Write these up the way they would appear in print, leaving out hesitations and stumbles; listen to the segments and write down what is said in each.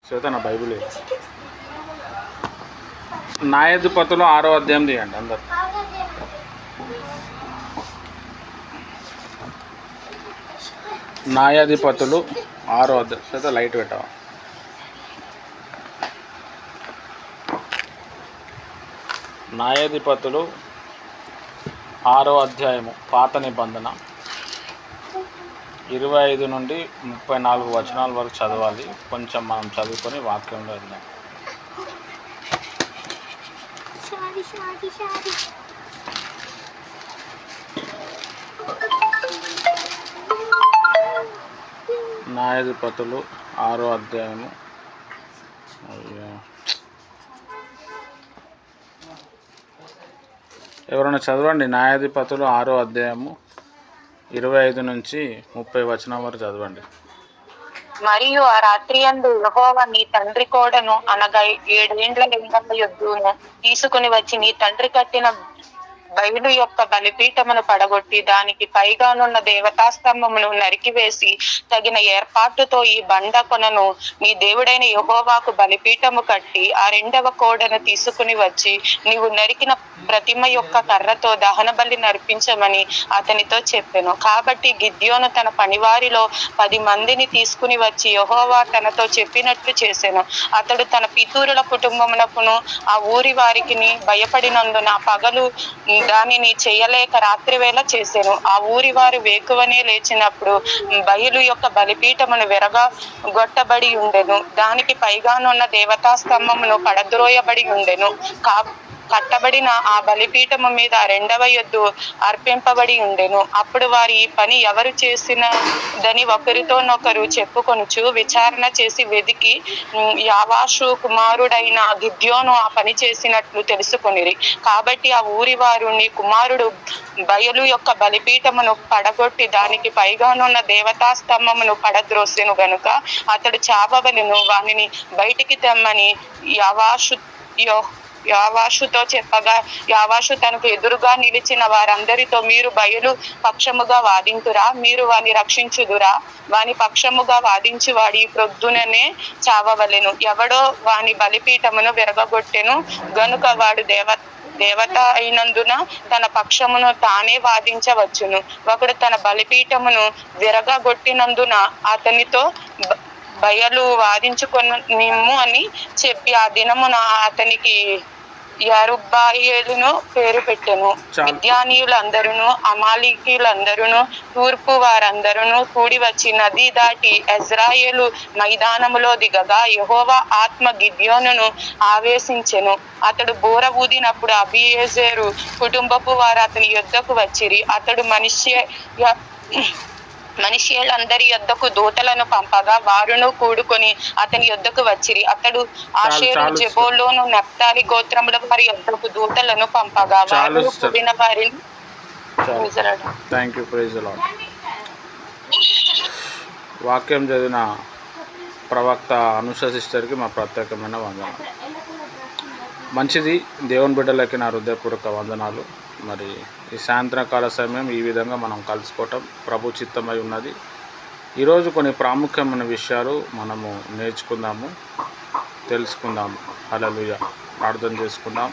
చదువుతా నా బైబిల్ న్యాయాధిపతులు 6వ అధ్యాయం తీయండి అందరు. న్యాయాధిపతులు 6వ అధ్యాయం చదువుతా. లైట్ పెట్టవా? న్యాయాధిపతులు 6వ అధ్యాయము పాత నిబంధన 25 నుండి 34 వచనాల వరకు చదవాలి. కొంచెం మనం చదువుకొని వాక్యంలో వెళ్దాం. న్యాయాధిపతులు 6వ అధ్యాయము ఎవరైనా చదవండి. న్యాయాధిపతులు 6వ అధ్యాయము 25 నుంచి 30 వచనం వరకు చదవండి. మరియు ఆ రాత్రి యందు యెహోవా నీ తండ్రి కోడను అనగా 7 ఏండ్ల లింగం యొద్దను తీసుకుని వచ్చి నీ తండ్రి కట్టిన బయలు యొక్క బలిపీఠమును పడగొట్టి దానికి పైగానున్న దేవతాస్తంభమును నరికివేసి తగిన ఏర్పాటుతో ఈ బండ కొనను నీ దేవుడైన యెహోవాకు బలిపీఠము కట్టి ఆ 2వ కోడను తీసుకుని వచ్చి నీవు నరికిన ప్రతిమ యొక్క కర్రతో దహన బలి నర్పించమని అతనితో చెప్పెను. కాబట్టి గిద్యోను తన పనివారిలో 10 మందిని తీసుకుని వచ్చి యెహోవా తనతో చెప్పినట్లు చేసెను. అతడు తన పితరుల కుటుంబమునకును ఆ ఊరి వారికిని భయపడినందున పగలు దానిని చేయలేక రాత్రివేళ చేసెను. ఆ ఊరి వారు వేకువనే లేచినప్పుడు బయలు యొక్క బలిపీఠమును విరగగొట్టబడి ఉండెను. దానికి పైగానున్న దేవతాస్తంభమును పడద్రోయబడి ఉండెను. కట్టబడిన ఆ బలిపీఠము మీద 2వ ఎద్దు అర్పింపబడి ఉండెను. అప్పుడు వారు ఈ పని ఎవరు చేసినదని ఒకరితోనొకరు చెప్పుకొనుచు విచారణ చేసి వెదికి యావాషు కుమారుడైన గిద్యోను ఆ పని చేసినట్లు తెలుసుకొనిరి. కాబట్టి ఆ ఊరి వారు నీ కుమారుడు బయలు యొక్క బలిపీఠమును పడగొట్టి దానికి పైగానున్న దేవతాస్తంభమును పడద్రోసెను గనుక అతడు చావవలెను, వానిని బయటికి తెమ్మని యావాషుతో చెప్పగా యావాషు తనకు ఎదురుగా నిలిచిన వారందరితో మీరు బయలు పక్షముగా వాదింతురా? మీరు వాని రక్షించుదురా? వాని పక్షముగా వాదించువాడు ఈ ప్రొద్దుననే చావవలెను. ఎవడో వాని బలిపీఠమును విరగగొట్టెను గనుక వాడు దేవత అయినందున తన పక్షమును తానే వాదించవచ్చును. ఒకడు తన బలిపీఠమును విరగగొట్టినందున అతనితో బయలు వాదించుకొనిమ్ము అని చెప్పి ఆ దినమున అతనికి యరుబ్బయలును పేరు పెట్టెను. మిద్యానీయులందరూ అమాలేకీయులందరూ తూర్పు వారందరూ కూడి వచ్చి నది దాటి యెజ్రెయేలు మైదానములో దిగగా యెహోవా ఆత్మ గిద్యోనును ఆవేశించెను. అతడు బూర ఊదినప్పుడు అబీయెజెరు కుటుంబపు వారు అతని యొద్దకు వచ్చిరి. అతడు మనిషీలందరి యొద్దకు దూతలను పంపగా వారును కూడుకొని అతని యొద్దకు వచ్చిరి. అతడు ఆషేరు, జెబూలూను, నఫ్తాలి గోత్రముల వారి యొద్దకు దూతలను పంపగా వారు కూడిన వారిని వాక్యం చదివిన ప్రవక్త అనుష సిస్టర్కి మా ప్రత్యేకమైన వందనాలు. మంచిది, దేవుని బిడ్డలకి నా హృదయపూర్వక వందనాలు. మరి ఈ సాయంత్రకాల సమయం ఈ విధంగా మనం కలుసుకోవటం ప్రభు చిత్తమై ఉన్నది. ఈరోజు కొన్ని ప్రాముఖ్యమైన విషయాలు మనము నేర్చుకుందాము, తెలుసుకుందాము. హల్లెలూయా. ప్రార్థన చేసుకుందాం.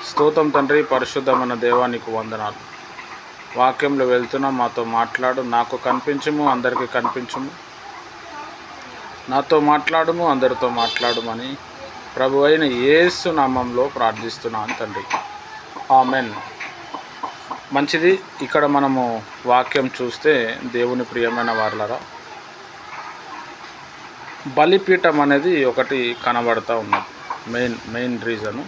స్తోత్రం తండ్రి, పరిశుద్ధమైన దేవానికి వందనాలు. వాక్యంలో వెళ్తున్నాం, మాతో మాట్లాడు. నాకు కనిపించుము, అందరికీ కనిపించుము. నాతో మాట్లాడుము, అందరితో మాట్లాడుమని ప్రభు అయిన యేసు నామంలో ప్రార్థిస్తున్నాను తండ్రి. ఆమెన్. మంచిది. ఇక్కడ మనము వాక్యం చూస్తే దేవుని ప్రియమైన వారలారా, బలిపీఠం అనేది ఒకటి కనబడుతూ ఉన్నది. Main reason.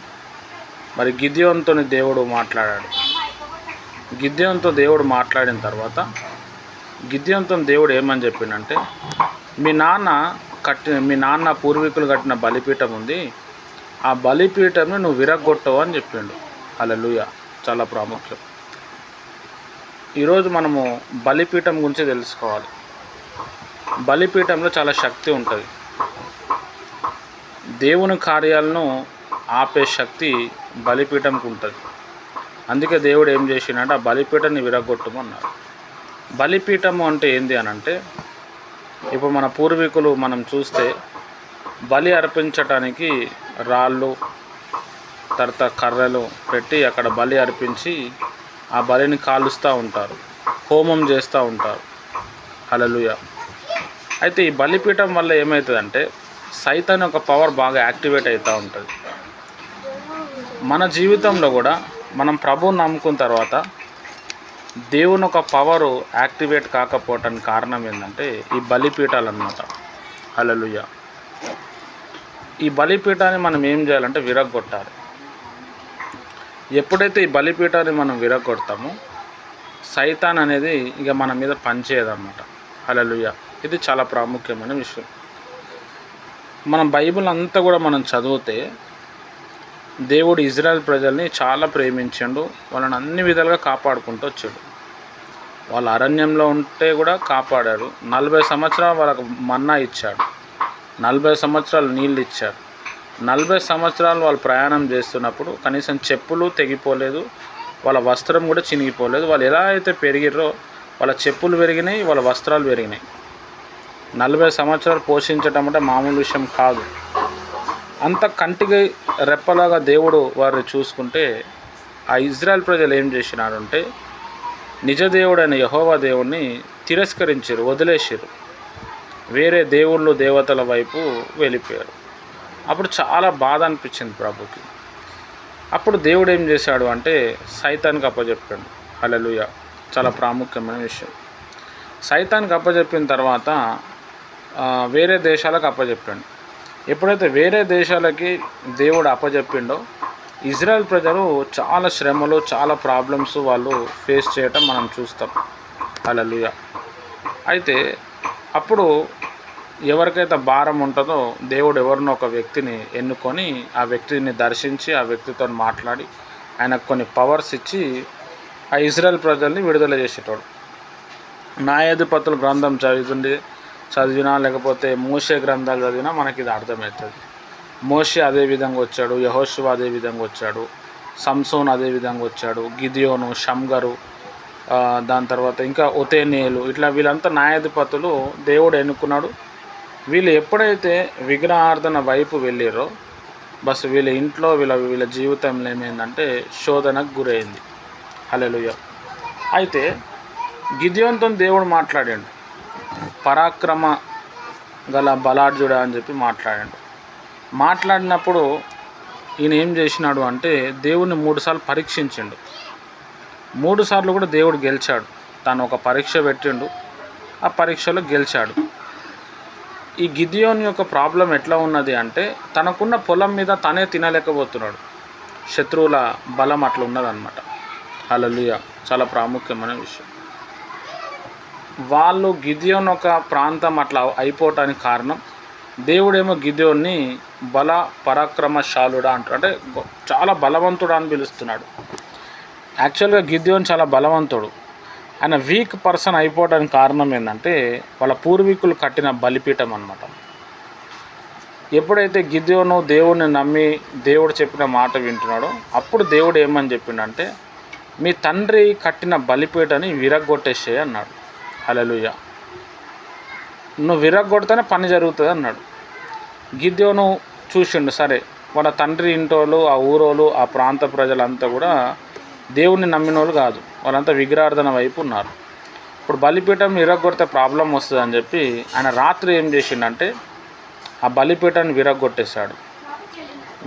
మరి గిద్యోనుతో దేవుడు మాట్లాడాడు. గిద్యోనుతో దేవుడు మాట్లాడిన తర్వాత గిద్యోనుతో దేవుడు ఏమని చెప్పిండంటే, మీ నాన్న పూర్వీకులు కట్టిన బలిపీఠం ఉంది, ఆ బలిపీఠంని నువ్వు విరగొట్టవు అని చెప్పిండు. హల్లెలూయా. చాలా ప్రాముఖ్యం. ఈరోజు మనము బలిపీఠం గురించి తెలుసుకోవాలి. బలిపీఠంలో చాలా శక్తి ఉంటుంది. దేవుని కార్యాలను ఆపే శక్తి బలిపీఠంకి ఉంటుంది. అందుకే దేవుడు ఏం చేసిండంటే ఆ బలిపీఠాన్ని విరగొట్టమన్నాడు. బలిపీఠము అంటే ఏంది అని అంటే, ఇప్పుడు మన పూర్వీకులు మనం చూస్తే బలి అర్పించటానికి రాళ్ళు తర్వాత కర్రలు పెట్టి అక్కడ బలి అర్పించి ఆ బలిని కాలుస్తూ ఉంటారు, హోమం చేస్తూ ఉంటారు. హల్లెలూయా. అయితే ఈ బలిపీఠం వల్ల ఏమవుతుందంటే సైతాన్ యొక్క పవర్ బాగా యాక్టివేట్ అవుతూ ఉంటుంది. మన జీవితంలో కూడా మనం ప్రభువుని నమ్ముకున్న తర్వాత దేవుని ఒక పవరు యాక్టివేట్ కాకపోవటానికి కారణం ఏంటంటే ఈ బలిపీఠాలు అన్నమాట. హల్లెలూయా. ఈ బలిపీఠాన్ని మనం ఏం చేయాలంటే విరగొట్టాలి. ఎప్పుడైతే ఈ బలిపీఠాన్ని మనం విరగొడతామో సైతాన్ అనేది ఇక మన మీద పనిచేయదన్నమాట. హల్లెలూయా. ఇది చాలా ప్రాముఖ్యమైన విషయం. మనం బైబిల్ అంతా కూడా మనం చదివితే దేవుడు ఇజ్రాయెల్ ప్రజల్ని చాలా ప్రేమించిండు, వాళ్ళని అన్ని విధాలుగా కాపాడుకుంటూ వచ్చాడు. వాళ్ళ అరణ్యంలో ఉంటే కూడా కాపాడాడు. 40 సంవత్సరాలు వాళ్ళకు మన్నా ఇచ్చాడు, 40 సంవత్సరాలు నీళ్ళు ఇచ్చాడు. 40 సంవత్సరాలు వాళ్ళు ప్రయాణం చేస్తున్నప్పుడు కనీసం చెప్పులు తెగిపోలేదు, వాళ్ళ వస్త్రం కూడా చినిగిపోలేదు. వాళ్ళు ఎలా అయితే పెరిగిర్రో వాళ్ళ చెప్పులు పెరిగినాయి, వాళ్ళ వస్త్రాలు పెరిగినాయి. 40 సంవత్సరాలు పోషించడం అంటే మామూలు విషయం కాదు. అంత కంటికి రెప్పలాగా దేవుడు వారిని చూసుకుంటే ఆ ఇజ్రాయెల్ ప్రజలు ఏం చేసినారు అంటే నిజ దేవుడైన యెహోవా దేవుణ్ణి తిరస్కరించారు, వదిలేసారు, వేరే దేవుళ్ళు దేవతల వైపు వెళ్ళిపోయారు. అప్పుడు చాలా బాధ అనిపించింది ప్రభుకి. అప్పుడు దేవుడు ఏం చేశాడు అంటే సైతాన్కి అప్పచెప్పాడు. హల్లెలూయా. చాలా ప్రాముఖ్యమైన విషయం. సైతాన్కి అప్పచెప్పిన తర్వాత వేరే దేశాలకు అప్పచెప్పాడు. ఎప్పుడైతే వేరే దేశాలకి దేవుడు అప్పచెప్పిండో ఇజ్రాయెల్ ప్రజలు చాలా శ్రమలు, చాలా ప్రాబ్లమ్స్ వాళ్ళు ఫేస్ చేయటం మనం చూస్తాం. హల్లెలూయా. అయితే అప్పుడు ఎవరికైతే భారం ఉంటుందో దేవుడు ఎవరినో ఒక వ్యక్తిని ఎన్నుకొని ఆ వ్యక్తిని దర్శించి ఆ వ్యక్తితో మాట్లాడి ఆయనకు కొన్ని పవర్స్ ఇచ్చి ఆ ఇజ్రాయెల్ ప్రజల్ని విడుదల చేసేటోడు. న్యాయాధిపతుల గ్రంథం చదివినా లేకపోతే మోషే గ్రంథాలు చదివినా మనకి ఇది అర్థమవుతుంది. మోషే అదే విధంగా వచ్చాడు, యెహోషువ అదే విధంగా వచ్చాడు, సంసోన్ అదే విధంగా వచ్చాడు, గిదియోను, షమ్గరు, దాని తర్వాత ఇంకా ఒతేనేలు, ఇట్లా వీళ్ళంతా న్యాయాధిపతులు దేవుడు ఎన్నుకున్నాడు. వీళ్ళు ఎప్పుడైతే విగ్రహార్థన వైపు వెళ్ళారో బస్ వీళ్ళ ఇంట్లో వీళ్ళ జీవితంలో ఏమైందంటే శోధనకు గురైంది. హల్లెలూయా. అయితే గిదియోనుతో దేవుడు మాట్లాడాడు, పరాక్రమ గల బలాఢ్యుడా అని చెప్పి మాట్లాడినప్పుడు ఈయన ఏం చేసినాడు అంటే దేవుణ్ణి 3 సార్లు పరీక్షించిండు. 3 సార్లు కూడా దేవుడు గెలిచాడు. తను ఒక పరీక్ష పెట్టిండు, ఆ పరీక్షలో గెలిచాడు. ఈ గిదియోను యొక్క ప్రాబ్లం ఎట్లా ఉన్నది అంటే తనకున్న పొలం మీద తనే తినలేకపోతున్నాడు, శత్రువుల బలం అట్లా ఉన్నదన్నమాట. హల్లెలూయా. చాలా ప్రాముఖ్యమైన విషయం. వాళ్ళు గిదియోను ఒక ప్రాంతం అట్లా అయిపోవటానికి కారణం దేవుడేమో గిదియోన్ని బల పరాక్రమశాలుడా అంటాడు, అంటే చాలా బలవంతుడు అని పిలుస్తున్నాడు. యాక్చువల్గా గిదియోను చాలా బలవంతుడు. ఆయన వీక్ పర్సన్ అయిపోవడానికి కారణం ఏంటంటే వాళ్ళ పూర్వీకులు కట్టిన బలిపీఠం అన్నమాట. ఎప్పుడైతే గిదియోను దేవుడిని నమ్మి దేవుడు చెప్పిన మాట వింటున్నాడో అప్పుడు దేవుడు ఏమని చెప్పిండంటే మీ తండ్రి కట్టిన బలిపీఠని విరగ్గొట్టేసే అన్నాడు. హల్లెలూయా. నువ్వు విరగ్గొడితేనే పని జరుగుతుంది అన్నాడు. గిద్యోను చూసిండు, సరే వాళ్ళ తండ్రి ఇంటోళ్ళు, ఆ ఊరోళ్ళు, ఆ ప్రాంత ప్రజలంతా కూడా దేవుణ్ణి నమ్మిన వాళ్ళు కాదు, వాళ్ళంతా విగ్రహార్థన వైపు ఉన్నారు. ఇప్పుడు బలిపీఠం విరగ్గొడితే ప్రాబ్లం వస్తుంది అని చెప్పి ఆయన రాత్రి ఏం చేసిండంటే ఆ బలిపీఠాన్ని విరగ్గొట్టేశాడు.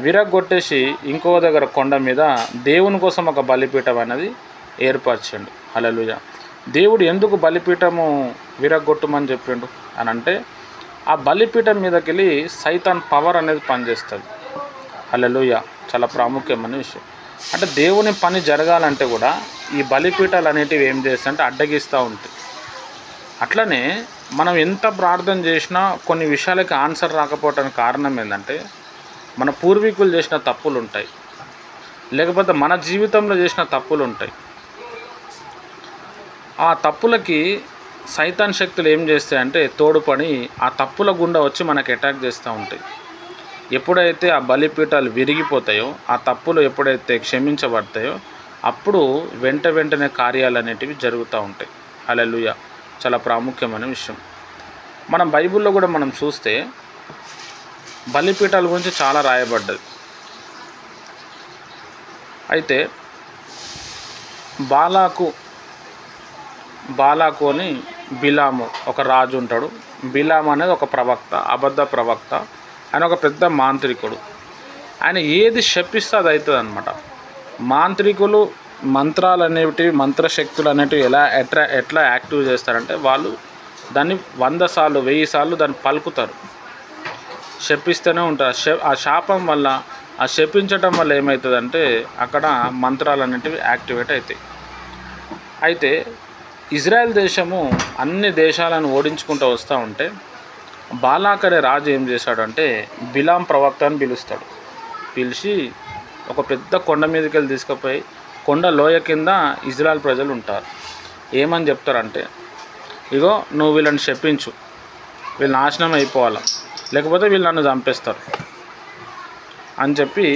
విరగ్గొట్టేసి ఇంకో దగ్గర కొండ మీద దేవుని కోసం ఒక బలిపీఠం అనేది ఏర్పరిచిండు. హల్లెలూయా. దేవుడు ఎందుకు బలిపీఠము విరగ్గొట్టమని చెప్పిండు అని అంటే ఆ బలిపీఠం మీదకి వెళ్ళి సైతాన్ పవర్ అనేది పనిచేస్తుంది. హల్లెలూయా. చాలా ప్రాముఖ్యమైన విషయం. అంటే దేవుని పని జరగాలంటే కూడా ఈ బలిపీఠాలు అనేటివి ఏం చేస్తాయంటే అడ్డగిస్తూ ఉంటాయి. అట్లనే మనం ఎంత ప్రార్థన చేసినా కొన్ని విషయాలకి ఆన్సర్ రాకపోవటానికి కారణం ఏంటంటే మన పూర్వీకులు చేసిన తప్పులు ఉంటాయి, లేకపోతే మన జీవితంలో చేసిన తప్పులు ఉంటాయి. ఆ తప్పులకి సైతాన్ శక్తులు ఏం చేస్తాయంటే తోడుపడి ఆ తప్పుల గుండా వచ్చి మనకి అటాక్ చేస్తూ ఉంటాయి. ఎప్పుడైతే ఆ బలిపీఠాలు విరిగిపోతాయో, ఆ తప్పులు ఎప్పుడైతే క్షమించబడతాయో అప్పుడు వెంటనే కార్యాలు అనేటివి జరుగుతూ ఉంటాయి. హల్లెలూయా. చాలా ప్రాముఖ్యమైన విషయం. మనం బైబిల్లో కూడా మనం చూస్తే బలిపీఠాల గురించి చాలా రాయబడ్డది. అయితే బాలాకు అని బిలాము ఒక రాజు ఉంటాడు. బిలాము అనేది ఒక ప్రవక్త, అబద్ధ ప్రవక్త. ఆయన ఒక పెద్ద మాంత్రికుడు. ఆయన ఏది శపిస్తే అది అవుతుంది అనమాట. మాంత్రికులు మంత్రాలు అనేటివి, మంత్రశక్తులు అనేటివి ఎట్లా యాక్టివ్ చేస్తారంటే వాళ్ళు దాన్ని 100 సార్లు 1000 సార్లు దాన్ని పలుకుతారు, శపిస్తూనే ఉంటారు. ఆ శాపం వల్ల, ఆ శపించటం వల్ల ఏమవుతుందంటే అక్కడ మంత్రాలు అనేటివి యాక్టివేట్ అవుతాయి. అయితే ఇజ్రాయెల్ దేశము అన్ని దేశాలను ఓడించుకుంటూ వస్తూ ఉంటే బాలాక్ అనే రాజు ఏం చేశాడంటే బిలాం ప్రవక్త అని పిలిచి ఒక పెద్ద కొండ మీదకి వెళ్ళి తీసుకుపోయి, కొండ లోయ కింద ఇజ్రాయెల్ ప్రజలు ఉంటారు. ఏమని చెప్తారంటే, ఇగో నువ్వు వీళ్ళని శపించు, వీళ్ళు నాశనం అయిపోవాలి, లేకపోతే వీళ్ళు నన్ను చంపేస్తారు అని చెప్పి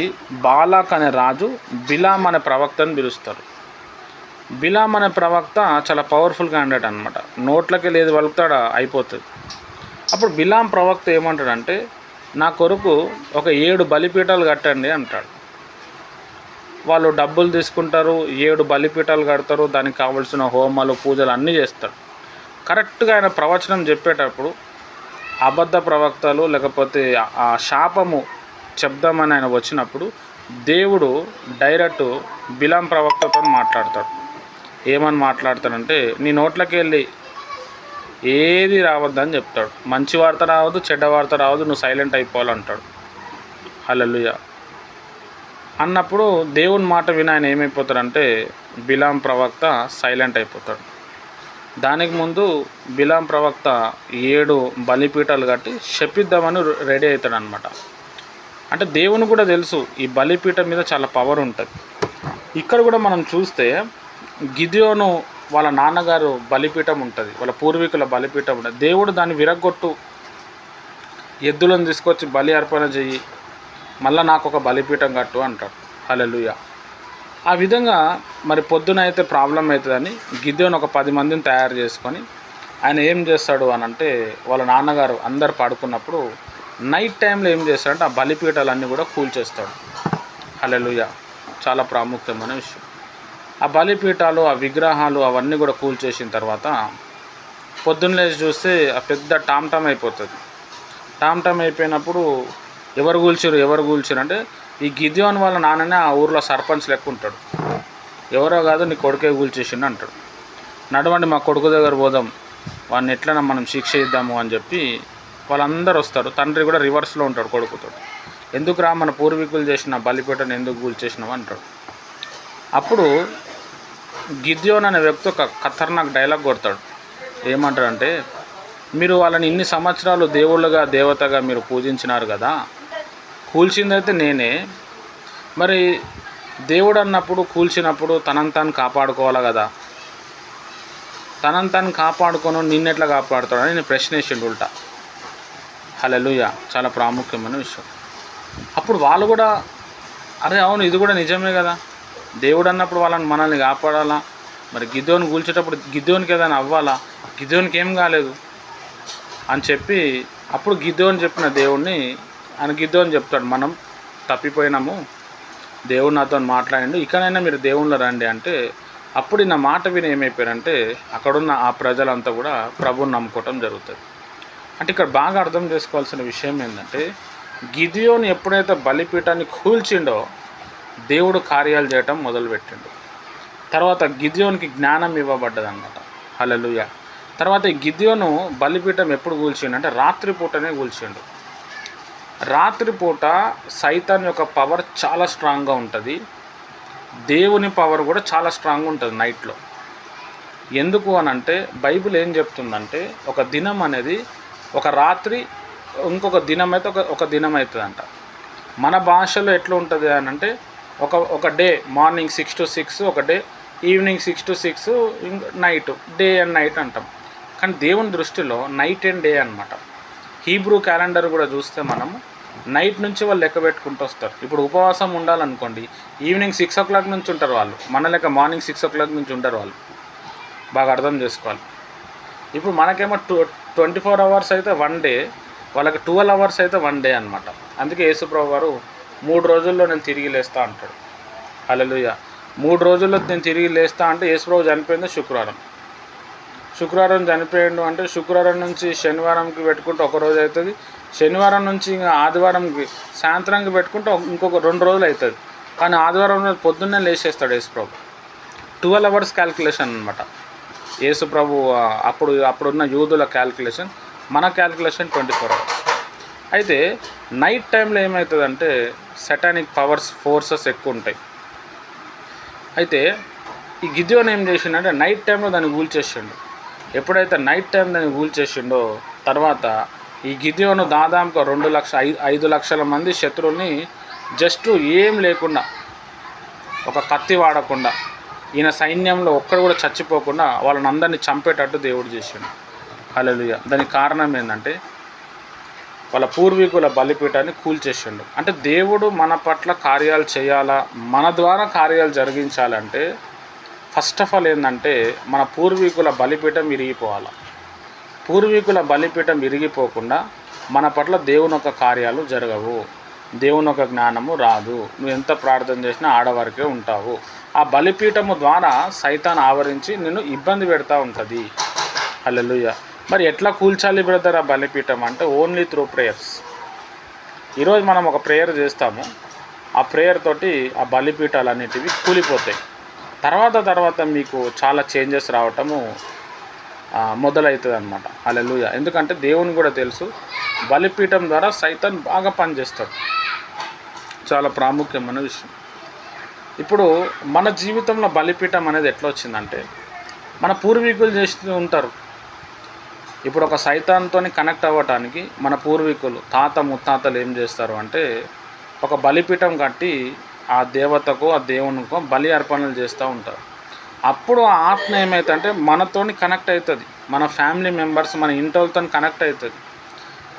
బాలాక్ అనే రాజు బిలాం అనే ప్రవక్తని పిలుస్తారు. బిలాం అనే ప్రవక్త చాలా పవర్ఫుల్ క్యాండిడేట్ అనమాట. నోట్లకి లేదు వలుకుతాడా అయిపోతుంది. అప్పుడు బిలాం ప్రవక్త ఏమంటాడంటే, నా కొరకు ఒక 7 బలిపీఠాలు కట్టండి అంటాడు. వాళ్ళు డబ్బులు తీసుకుంటారు, 7 బలిపీఠాలు కడతారు, దానికి కావాల్సిన హోమాలు పూజలు అన్నీ చేస్తారు. కరెక్ట్గా ఆయన ప్రవచనం చెప్పేటప్పుడు అబద్ధ ప్రవక్తలు లేకపోతే ఆ శాపము చెప్దామని ఆయన వచ్చినప్పుడు దేవుడు డైరెక్ట్ బిలాం ప్రవక్తతో మాట్లాడతాడు. ఏమని మాట్లాడతాడంటే, నీ నోట్లకి వెళ్ళి ఏది రావద్దని చెప్తాడు. మంచి వార్త రావద్దు, చెడ్డ వార్త రావద్దు, నువ్వు సైలెంట్ అయిపోవాలంటాడు. హల్లెలూయా అన్నప్పుడు దేవుని మాట విని ఆయన ఏమైపోతాడంటే బిలాం ప్రవక్త సైలెంట్ అయిపోతాడు. దానికి ముందు బిలాం ప్రవక్త 7 బలిపీఠాలు కట్టి శపిద్దామని రెడీ అవుతాడు అనమాట. అంటే దేవుని కూడా తెలుసు ఈ బలిపీఠం మీద చాలా పవర్ ఉంటుంది. ఇక్కడ కూడా మనం చూస్తే గిద్యోను వాళ్ళ నాన్నగారు బలిపీఠం ఉంటుంది, వాళ్ళ పూర్వీకుల బలిపీఠం ఉంటుంది. దేవుడు దాన్ని విరగొట్టు, ఎద్దులను తీసుకొచ్చి బలి అర్పణ చెయ్యి, మళ్ళీ నాకు ఒక బలిపీఠం కట్టు అంటాడు. హల్లెలూయా. ఆ విధంగా మరి పొద్దున అయితే ప్రాబ్లం అవుతుందని గిద్యోను ఒక 10 మందిని తయారు చేసుకొని ఆయన ఏం చేస్తాడు అని అంటే, వాళ్ళ నాన్నగారు అందరు పడుకున్నప్పుడు నైట్ టైంలో ఏం చేస్తాడంటే ఆ బలిపీఠాలన్నీ కూడా కూల్చేస్తాడు. హల్లెలూయా. చాలా ప్రాముఖ్యమైన విషయం. ఆ బలిపీఠాలు, ఆ విగ్రహాలు అవన్నీ కూడా కూల్చేసిన తర్వాత పొద్దున్న లేచి చూస్తే ఆ పెద్ద టామ్టామ్ అయిపోతుంది. టామ్టామ్ అయిపోయినప్పుడు ఎవరు కూల్చారు అంటే ఈ గిద్యోను వాళ్ళ నాన్ననే ఆ ఊర్లో సర్పంచ్ లెక్క ఉంటాడు. ఎవరో కాదు, నీ కొడుకే కూల్చేసిండు అంటాడు. నడవండి మా కొడుకు దగ్గర పోదాం, వాడిని ఎట్లన్నా మనం శిక్ష ఇద్దాము అని చెప్పి వాళ్ళందరూ వస్తారు. తండ్రి కూడా రివర్స్లో ఉంటాడు కొడుకుతో. ఎందుకు రా, మన పూర్వీకులు చేసిన బలిపీఠను ఎందుకు కూల్చేసినావు అంటాడు. అప్పుడు గిద్యోన్ అనే వ్యక్తి ఒక ఖతర్నాక్ డైలాగ్ కొడతాడు. ఏమంటాడంటే, మీరు వాళ్ళని ఇన్ని సంవత్సరాలు దేవుళ్ళుగా దేవతగా మీరు పూజించినారు కదా, కూల్చిందైతే నేనే, మరి దేవుడు అన్నప్పుడు కూల్చినప్పుడు తనని తాను కాపాడుకోవాలి కదా, తనని తాను కాపాడుకోను నిన్నెట్లా కాపాడుతాడని నేను ప్రశ్న వేసిండు ఉల్టా. హల్లెలూయా. చాలా ప్రాముఖ్యమైన విషయం. అప్పుడు వాళ్ళు కూడా అరే అవును, ఇది కూడా నిజమే కదా, దేవుడు అన్నప్పుడు మనల్ని కాపాడాలా, మరి గిద్యోను కూల్చేటప్పుడు గిద్యోనికి ఏదైనా అవ్వాలా, గిద్యోనికి ఏం కాలేదు అని చెప్పి అప్పుడు గిద్యోను చెప్పిన దేవుణ్ణి ఆయన గిద్యోను చెప్తాడు, మనం తప్పిపోయినాము, దేవుడు నాతో మాట్లాడిండు, ఇకనైనా మీరు దేవుళ్ళు రండి అంటే అప్పుడు నా మాట విని ఏమైపోయారంటే అక్కడున్న ఆ ప్రజలంతా కూడా ప్రభువుని నమ్ముకోవటం జరుగుతుంది. అంటే ఇక్కడ బాగా అర్థం చేసుకోవాల్సిన విషయం ఏంటంటే, గిద్యోను ఎప్పుడైతే బలిపీఠాన్ని కూల్చిండో దేవుడు కార్యాలు చేయటం మొదలుపెట్టిండు. తర్వాత గిద్యోనికి జ్ఞానం ఇవ్వబడ్డదన్నమాట. హల్లెలూయా. తర్వాత ఈ గిద్యోను బలిపీఠం ఎప్పుడు కూల్చిండు రాత్రిపూటనే కూల్చిండు. రాత్రిపూట సైతాన్ యొక్క పవర్ చాలా స్ట్రాంగ్గా ఉంటుంది, దేవుని పవర్ కూడా చాలా స్ట్రాంగ్ ఉంటుంది నైట్లో. ఎందుకు అని అంటే బైబిల్ ఏం చెప్తుందంటే, ఒక దినం అనేది ఒక రాత్రి, ఇంకొక దినం అయితే ఒక దినం అవుతుందంట. మన భాషలో ఎట్లా ఉంటుంది అని అంటే ఒక డే మార్నింగ్ 6 to 6 ఒక day, evening 6 to 6 night, day and night అంటాం. కానీ దేవుని దృష్టిలో నైట్ అండ్ డే అనమాట. హీబ్రూ క్యాలెండర్ కూడా చూస్తే మనము నైట్ నుంచి వాళ్ళు లెక్క పెట్టుకుంటూ వస్తారు. ఇప్పుడు ఉపవాసం ఉండాలనుకోండి, ఈవినింగ్ 6 o'clock నుంచి ఉంటారు వాళ్ళు, మన లెక్క మార్నింగ్ 6 o'clock నుంచి ఉంటారు వాళ్ళు. బాగా అర్థం చేసుకోవాలి. ఇప్పుడు మనకేమో 24 hours అయితే 1 డే, వాళ్ళకి 12 అవర్స్ అయితే 1 డే అనమాట. అందుకే యేసుప్రభు వారు 3 రోజుల్లో నేను తిరిగి లేస్తా అంటాడు. హల్లెలూయా. 3 రోజుల్లో నేను తిరిగి లేస్తా అంటే యేసుప్రభు చనిపోయింది శుక్రవారం చనిపోయిండు అంటే శుక్రవారం నుంచి శనివారంకి పెట్టుకుంటే ఒక రోజు అవుతుంది. శనివారం నుంచి ఇంకా ఆదివారంకి సాయంత్రానికి పెట్టుకుంటే ఇంకొక 2 రోజులు అవుతుంది. కానీ ఆదివారం రోజు పొద్దున్నే లేచేస్తాడు యేసుప్రభు. 12 అవర్స్ క్యాల్కులేషన్ అనమాట యేసుప్రభు. అప్పుడున్న యూదుల క్యాల్కులేషన్, మన క్యాల్కులేషన్ 24 అవర్స్. అయితే నైట్ టైంలో ఏమవుతుందంటే సెటానిక్ ఫోర్సెస్ ఎక్కువ ఉంటాయి. అయితే ఈ గిద్యోను ఏం చేసిండంటే నైట్ టైంలో దాన్ని కూల్చేసిండు. ఎప్పుడైతే నైట్ టైం దాన్ని కూల్చేసిండో తర్వాత ఈ గిద్యోను దాదాపుగా 5 లక్షల మంది శత్రువుల్ని జస్ట్ ఏం లేకుండా, ఒక కత్తి వాడకుండా, ఈయన సైన్యంలో ఒక్కడు కూడా చచ్చిపోకుండా వాళ్ళని అందరినీ చంపేటట్టు దేవుడు చేసిండు. హల్లెలూయా. దానికి కారణం ఏంటంటే వాళ్ళ పూర్వీకుల బలిపీఠాన్ని కూల్చేసిండు. అంటే దేవుడు మన పట్ల కార్యాలు చేయాలా, మన ద్వారా కార్యాలు జరిగించాలంటే ఫస్ట్ ఆఫ్ ఆల్ ఏంటంటే మన పూర్వీకుల బలిపీఠం విరిగిపోవాలి. పూర్వీకుల బలిపీఠం విరిగిపోకుండా మన పట్ల దేవుని యొక్క కార్యాలు జరగవు, దేవుని యొక్క జ్ఞానము రాదు. నువ్వు ఎంత ప్రార్థన చేసినా ఆడవరకే ఉంటావు. ఆ బలిపీఠము ద్వారా సైతాన్ ఆవరించి నిన్ను ఇబ్బంది పెడతా ఉంటుంది. హల్లెలూయా. మరి ఎట్లా కూల్చాలి బ్రదర్ ఆ బలిపీఠం అంటే ఓన్లీ త్రూ ప్రేయర్స్. ఈరోజు మనం ఒక ప్రేయర్ చేస్తాము, ఆ ప్రేయర్ తోటి ఆ బలిపీఠాలు అనేటివి కూలిపోతాయి. తర్వాత మీకు చాలా చేంజెస్ రావటము మొదలవుతుంది అనమాట. హల్లెలూయా. ఎందుకంటే దేవుని కూడా తెలుసు బలిపీఠం ద్వారా సైతాన్ బాగా పనిచేస్తాడు. చాలా ప్రాముఖ్యమైన విషయం. ఇప్పుడు మన జీవితంలో బలిపీఠం అనేది ఎట్లా వచ్చిందంటే మన పూర్వీకులు చేస్తూ ఉంటారు. ఇప్పుడు ఒక సైతాన్తో కనెక్ట్ అవ్వటానికి మన పూర్వీకులు తాత ముత్తాతలు ఏం చేస్తారు అంటే ఒక బలిపీఠం కట్టి ఆ దేవతకు ఆ దేవునికో బలి అర్పణలు చేస్తూ ఉంటారు. అప్పుడు ఆ ఆత్మ ఏమవుతుందంటే మనతోని కనెక్ట్ అవుతుంది, మన ఫ్యామిలీ మెంబర్స్, మన ఇంటోళ్ళతో కనెక్ట్ అవుతుంది.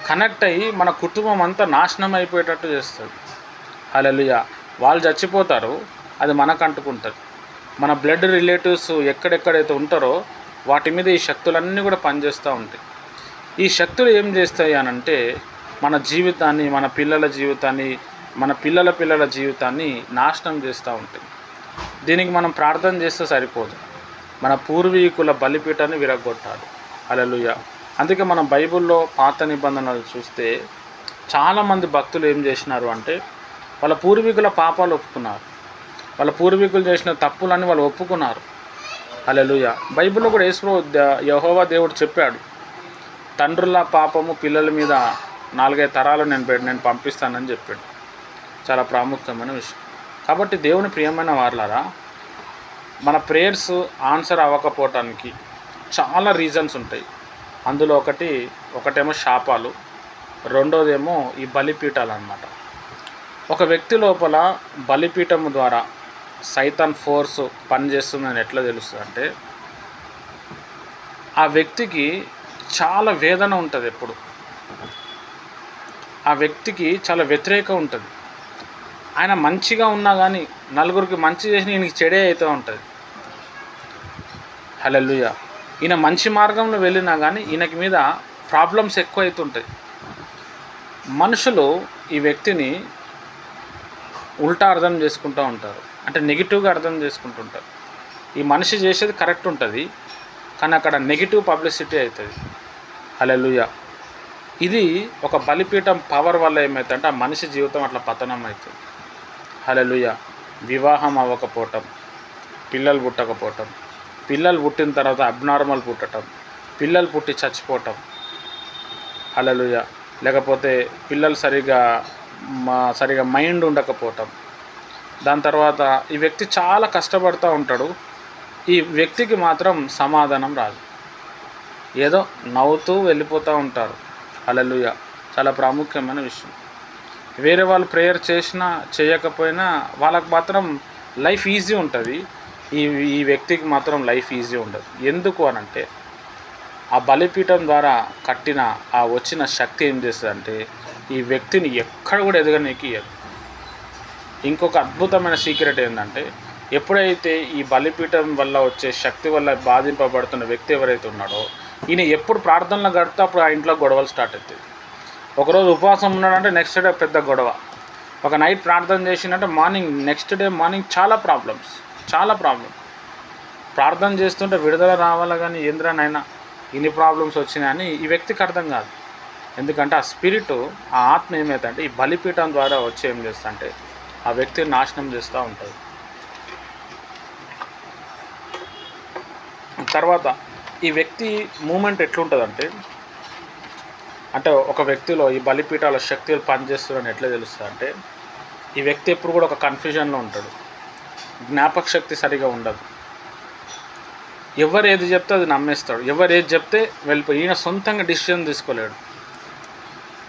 కనెక్ట్ అయ్యి మన కుటుంబం అంతా నాశనం అయిపోయేటట్టు చేస్తుంది. హల్లెలూయా. వాళ్ళు చచ్చిపోతారు, అది మనకు అంటుకుంటుంది. మన బ్లడ్ రిలేటివ్స్ ఎక్కడెక్కడైతే ఉంటారో వాటి మీద ఈ శక్తులన్నీ కూడా పనిచేస్తూ ఉంటాయి. ఈ శక్తులు ఏం చేస్తాయి అనంటే మన జీవితాన్ని, మన పిల్లల జీవితాన్ని, మన పిల్లల జీవితాన్ని నాశనం చేస్తూ ఉంటాయి. దీనికి మనం ప్రార్థన చేస్తే సరిపోదు, మన పూర్వీకుల బలిపీఠాన్ని విరగొట్టాలి. హల్లెలూయా. అందుకే మనం బైబిల్లో పాత నిబంధనలు చూస్తే చాలామంది భక్తులు ఏం చేసినారు అంటే వాళ్ళ పూర్వీకుల పాపాలు ఒప్పుకున్నారు, వాళ్ళ పూర్వీకులు చేసిన తప్పులన్నీ వాళ్ళు ఒప్పుకున్నారు. హల్లెలూయా. బైబిల్లో కూడా యెహోవా దేవుడు చెప్పాడు, తండ్రుల పాపము పిల్లల మీద 4-5 తరాలు నేను పంపిస్తానని చెప్పాడు. చాలా ప్రాముఖ్యమైన విషయం. కాబట్టి దేవుని ప్రియమైన వారలారా, మన ఆన్సర్ అవ్వకపోవటానికి చాలా రీజన్స్ ఉంటాయి. అందులో ఒకటేమో శాపాలు, రెండోదేమో ఈ బలిపీఠాలు అన్నమాట. ఒక వ్యక్తి లోపల బలిపీఠము ద్వారా సైతాన్ ఫోర్స్ పనిచేస్తుందని ఎట్లా తెలుస్తుంది అంటే ఆ వ్యక్తికి చాలా వేదన ఉంటుంది. ఎప్పుడు ఆ వ్యక్తికి చాలా వ్యతిరేకం ఉంటుంది. ఆయన మంచిగా ఉన్నా కానీ నలుగురికి మంచి చేసిన ఈయనకి చెడే అవుతూ ఉంటుంది. హల్లెలూయా. ఈయన మంచి మార్గంలో వెళ్ళినా కానీ ఈయనకి మీద ప్రాబ్లమ్స్ ఎక్కువ అవుతుంటాయి. మనుషులు ఈ వ్యక్తిని ఉల్టా అర్థం చేసుకుంటూ ఉంటారు, అంటే నెగిటివ్గా అర్థం చేసుకుంటుంటారు. ఈ మనిషి చేసేది కరెక్ట్ ఉంటుంది కానీ అక్కడ నెగిటివ్ పబ్లిసిటీ అవుతుంది. హల్లెలూయా. ఇది ఒక బలిపీఠం పవర్ వల్ల ఏమవుతుందంటే ఆ మనిషి జీవితం అట్లా పతనం అవుతుంది. హల్లెలూయా. వివాహం అవ్వకపోవటం, పిల్లలు పుట్టకపోవటం, పిల్లలు పుట్టిన తర్వాత అబ్నార్మల్ పుట్టడం, పిల్లలు పుట్టి చచ్చిపోవటం. హల్లెలూయా. లేకపోతే పిల్లలు సరిగా మైండ్ ఉండకపోవటం. దాని తర్వాత ఈ వ్యక్తి చాలా కష్టపడుతూ ఉంటాడు, ఈ వ్యక్తికి మాత్రం సమాధానం రాదు, ఏదో నవ్వుతూ వెళ్ళిపోతూ ఉంటారు. హల్లెలూయా. చాలా ప్రాముఖ్యమైన విషయం. వేరే వాళ్ళు ప్రేయర్ చేసినా చేయకపోయినా వాళ్ళకి మాత్రం లైఫ్ ఈజీ ఉంటుంది, ఈ వ్యక్తికి మాత్రం లైఫ్ ఈజీ ఉండదు. ఎందుకు అనంటే ఆ బలిపీఠం ద్వారా కట్టిన ఆ వచ్చిన శక్తి ఏం చేస్తుందంటే ఈ వ్యక్తిని ఎక్కడ కూడా ఎదగనీకి ఇవ్వదు. ఇంకొక అద్భుతమైన సీక్రెట్ ఏంటంటే ఎప్పుడైతే ఈ బలిపీఠం వల్ల వచ్చే శక్తి వల్ల బాధింపబడుతున్న వ్యక్తి ఎవరైతే ఉన్నాడో ఈయన ఎప్పుడు ప్రార్థనలో గడితే అప్పుడు ఆ ఇంట్లో గొడవలు స్టార్ట్ అవుతాయి. ఒకరోజు ఉపవాసం ఉన్నాడంటే నెక్స్ట్ డే పెద్ద గొడవ. ఒక నైట్ ప్రార్థన చేసిందంటే నెక్స్ట్ డే మార్నింగ్ చాలా ప్రాబ్లమ్స్. ప్రార్థన చేస్తుంటే విడుదల రావాలా కానీ ఏంద్రనైనా ఇన్ని ప్రాబ్లమ్స్ వచ్చినాయని ఈ వ్యక్తికి అర్థం కాదు. ఎందుకంటే ఆ స్పిరిట్, ఆ ఆత్మ ఏమైందంటే ఈ బలిపీఠం ద్వారా వచ్చి ఏం చేస్తుంటే ఆ వ్యక్తిని నాశనం చేస్తూ ఉంటుంది. తర్వాత ఈ వ్యక్తి మూమెంట్ ఎట్లుంటుందంటే, అంటే ఒక వ్యక్తిలో ఈ బలిపీఠాల శక్తులు పనిచేస్తుందని ఎట్లా తెలుస్తుంది అంటే, ఈ వ్యక్తి ఎప్పుడు కూడా ఒక కన్ఫ్యూజన్లో ఉంటాడు, జ్ఞాపక శక్తి సరిగా ఉండదు, ఎవరు ఏది చెప్తే అది నమ్మేస్తాడు, ఎవరు ఏది చెప్తే వెళ్ళిపోయి ఈయన సొంతంగా డిసిషన్ తీసుకోలేడు.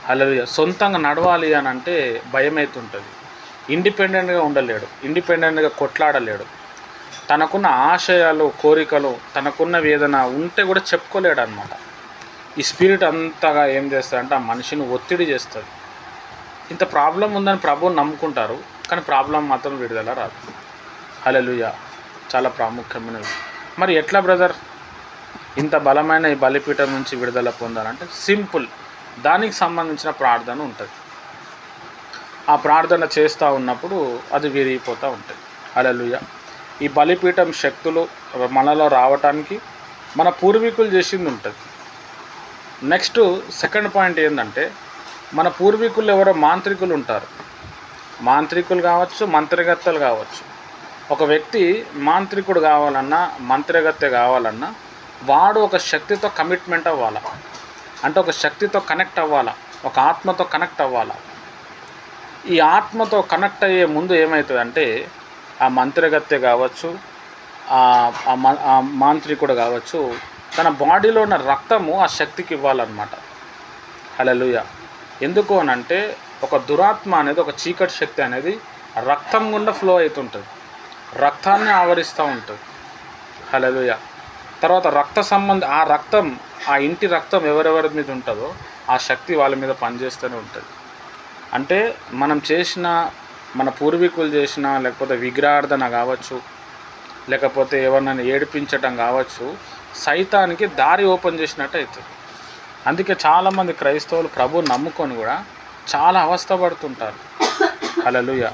హల్లెలూయా. సొంతంగా నడవాలి అని అంటే భయం అవుతుంటుంది. ఇండిపెండెంట్గా ఉండలేడు, ఇండిపెండెంట్గా కొట్లాడలేడు. తనకున్న ఆశయాలు, కోరికలు, తనకున్న వేదన ఉంటే కూడా చెప్పుకోలేడు అనమాట. ఈ స్పిరిట్ అంతగా ఏం చేస్తుందంటే ఆ మనిషిని ఒత్తిడి చేస్తుంది. ఇంత ప్రాబ్లం ఉందని ప్రభువుని నమ్ముకుంటారు, కానీ ప్రాబ్లం మాత్రం విడుదల రాదు. హల్లెలూయా. చాలా ప్రాముఖ్యమైనది. మరి ఎట్లా బ్రదర్ ఇంత బలమైన ఈ బలిపీఠం నుంచి విడుదల పొందాలంటే సింపుల్, దానికి సంబంధించిన ప్రార్థన ఉంటుంది. ఆ ప్రార్థన చేస్తూ ఉన్నప్పుడు అది విరిగిపోతూ ఉంటుంది. హల్లెలూయా. ఈ బలిపీఠం శక్తులు మనలో రావటానికి మన పూర్వీకులు చేసింది ఉంటుంది. నెక్స్ట్ సెకండ్ పాయింట్ ఏంటంటే, మన పూర్వీకులు ఎవరో మాంత్రికులు ఉంటారు. మాంత్రికులు కావచ్చు, మంత్రగత్తెలు కావచ్చు. ఒక వ్యక్తి మాంత్రికుడు కావాలన్నా, మంత్రగత్తె కావాలన్నా వాడు ఒక శక్తితో కమిట్మెంట్ అవ్వాలా, అంటే ఒక శక్తితో కనెక్ట్ అవ్వాలా, ఒక ఆత్మతో కనెక్ట్ అవ్వాలా. ఈ ఆత్మతో కనెక్ట్ అయ్యే ముందు ఏమవుతుందంటే ఆ మంత్రగత్తె కావచ్చు, ఆ మాంత్రికుడు కావచ్చు, తన బాడీలో ఉన్న రక్తము ఆ శక్తికి ఇవ్వాలన్నమాట. హల్లెలూయా. ఎందుకు అనంటే ఒక దురాత్మ అనేది, ఒక చీకటి శక్తి అనేది రక్తం గుండా ఫ్లో అవుతుంటుంది, రక్తాన్ని ఆవరిస్తూ ఉంటుంది. హల్లెలూయా. తర్వాత ఆ రక్తం, ఆ ఇంటి రక్తం ఎవరెవరి మీద ఉంటుందో ఆ శక్తి వాళ్ళ మీద పనిచేస్తూనే ఉంటుంది. అంటే మనం చేసిన, మన పూర్వీకులు చేసిన, లేకపోతే విగ్రహార్థన కావచ్చు, లేకపోతే ఎవరినైనా ఏడిపించటం కావచ్చు, సైతానికి దారి ఓపెన్ చేసినట్టు అవుతుంది. అందుకే చాలామంది క్రైస్తవులు ప్రభువుని నమ్ముకొని కూడా చాలా అవస్థపడుతుంటారు. హల్లెలూయా.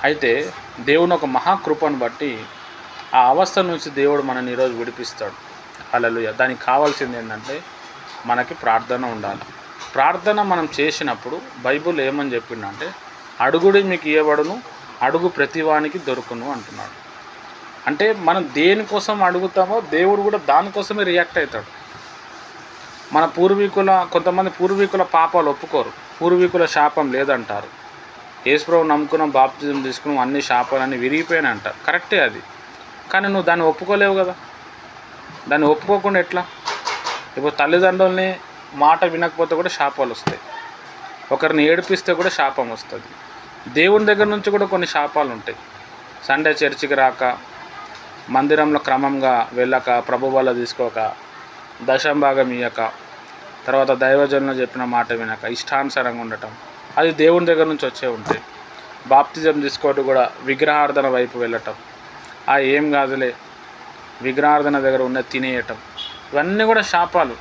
అయితే దేవుని ఒక మహాకృపను బట్టి ఆ అవస్థ నుంచి దేవుడు మనని ఈరోజు విడిపిస్తాడు. హల్లెలూయా. దానికి కావాల్సింది ఏంటంటే మనకి ప్రార్థన ఉండాలి. ప్రార్థన మనం చేసినప్పుడు బైబిల్ ఏమని చెప్పిందంటే, అడుగుడి మీకు ఇవ్వబడును, అడుగు ప్రతివానికి దొరుకును అంటున్నాడు. అంటే మనం దేనికోసం అడుగుతామో దేవుడు కూడా దానికోసమే రియాక్ట్ అవుతాడు. కొంతమంది పూర్వీకుల పాపాలు ఒప్పుకోరు, పూర్వీకుల శాపం లేదంటారు. యేసుప్రభువు నమ్ముకున్నాం, బాప్తిజం తీసుకున్నాం, అన్ని శాపాలన్నీ విరిగిపోయినాయి అంటారు. కరెక్టే అది, కానీ నువ్వు దాన్ని ఒప్పుకోలేవు కదా. దాన్ని ఒప్పుకోకుండా ఎట్లా? ఇప్పుడు తల్లిదండ్రుల్ని మాట వినకపోతే కూడా శాపాలు వస్తాయి, ఒకరిని ఏడిపిస్తే కూడా శాపం వస్తుంది. దేవుని దగ్గర నుంచి కూడా కొన్ని శాపాలు ఉంటాయి. సండే చర్చికి రాక, మందిరంలో క్రమంగా వెళ్ళక, ప్రభు వల్ల తీసుకోక, దశంభాగం ఇయ్యక, తర్వాత దైవజనులు చెప్పిన మాట వినక, ఇష్టానుసారంగా ఉండటం, అది దేవుని దగ్గర నుంచి వచ్చే ఉంటాయి. బాప్తిజం తీసుకోవడం కూడా విగ్రహార్థన వైపు వెళ్ళటం, ఏం కాదులే విగ్రహార్థన దగ్గర ఉన్న తినేయటం, ఇవన్నీ కూడా శాపాలు.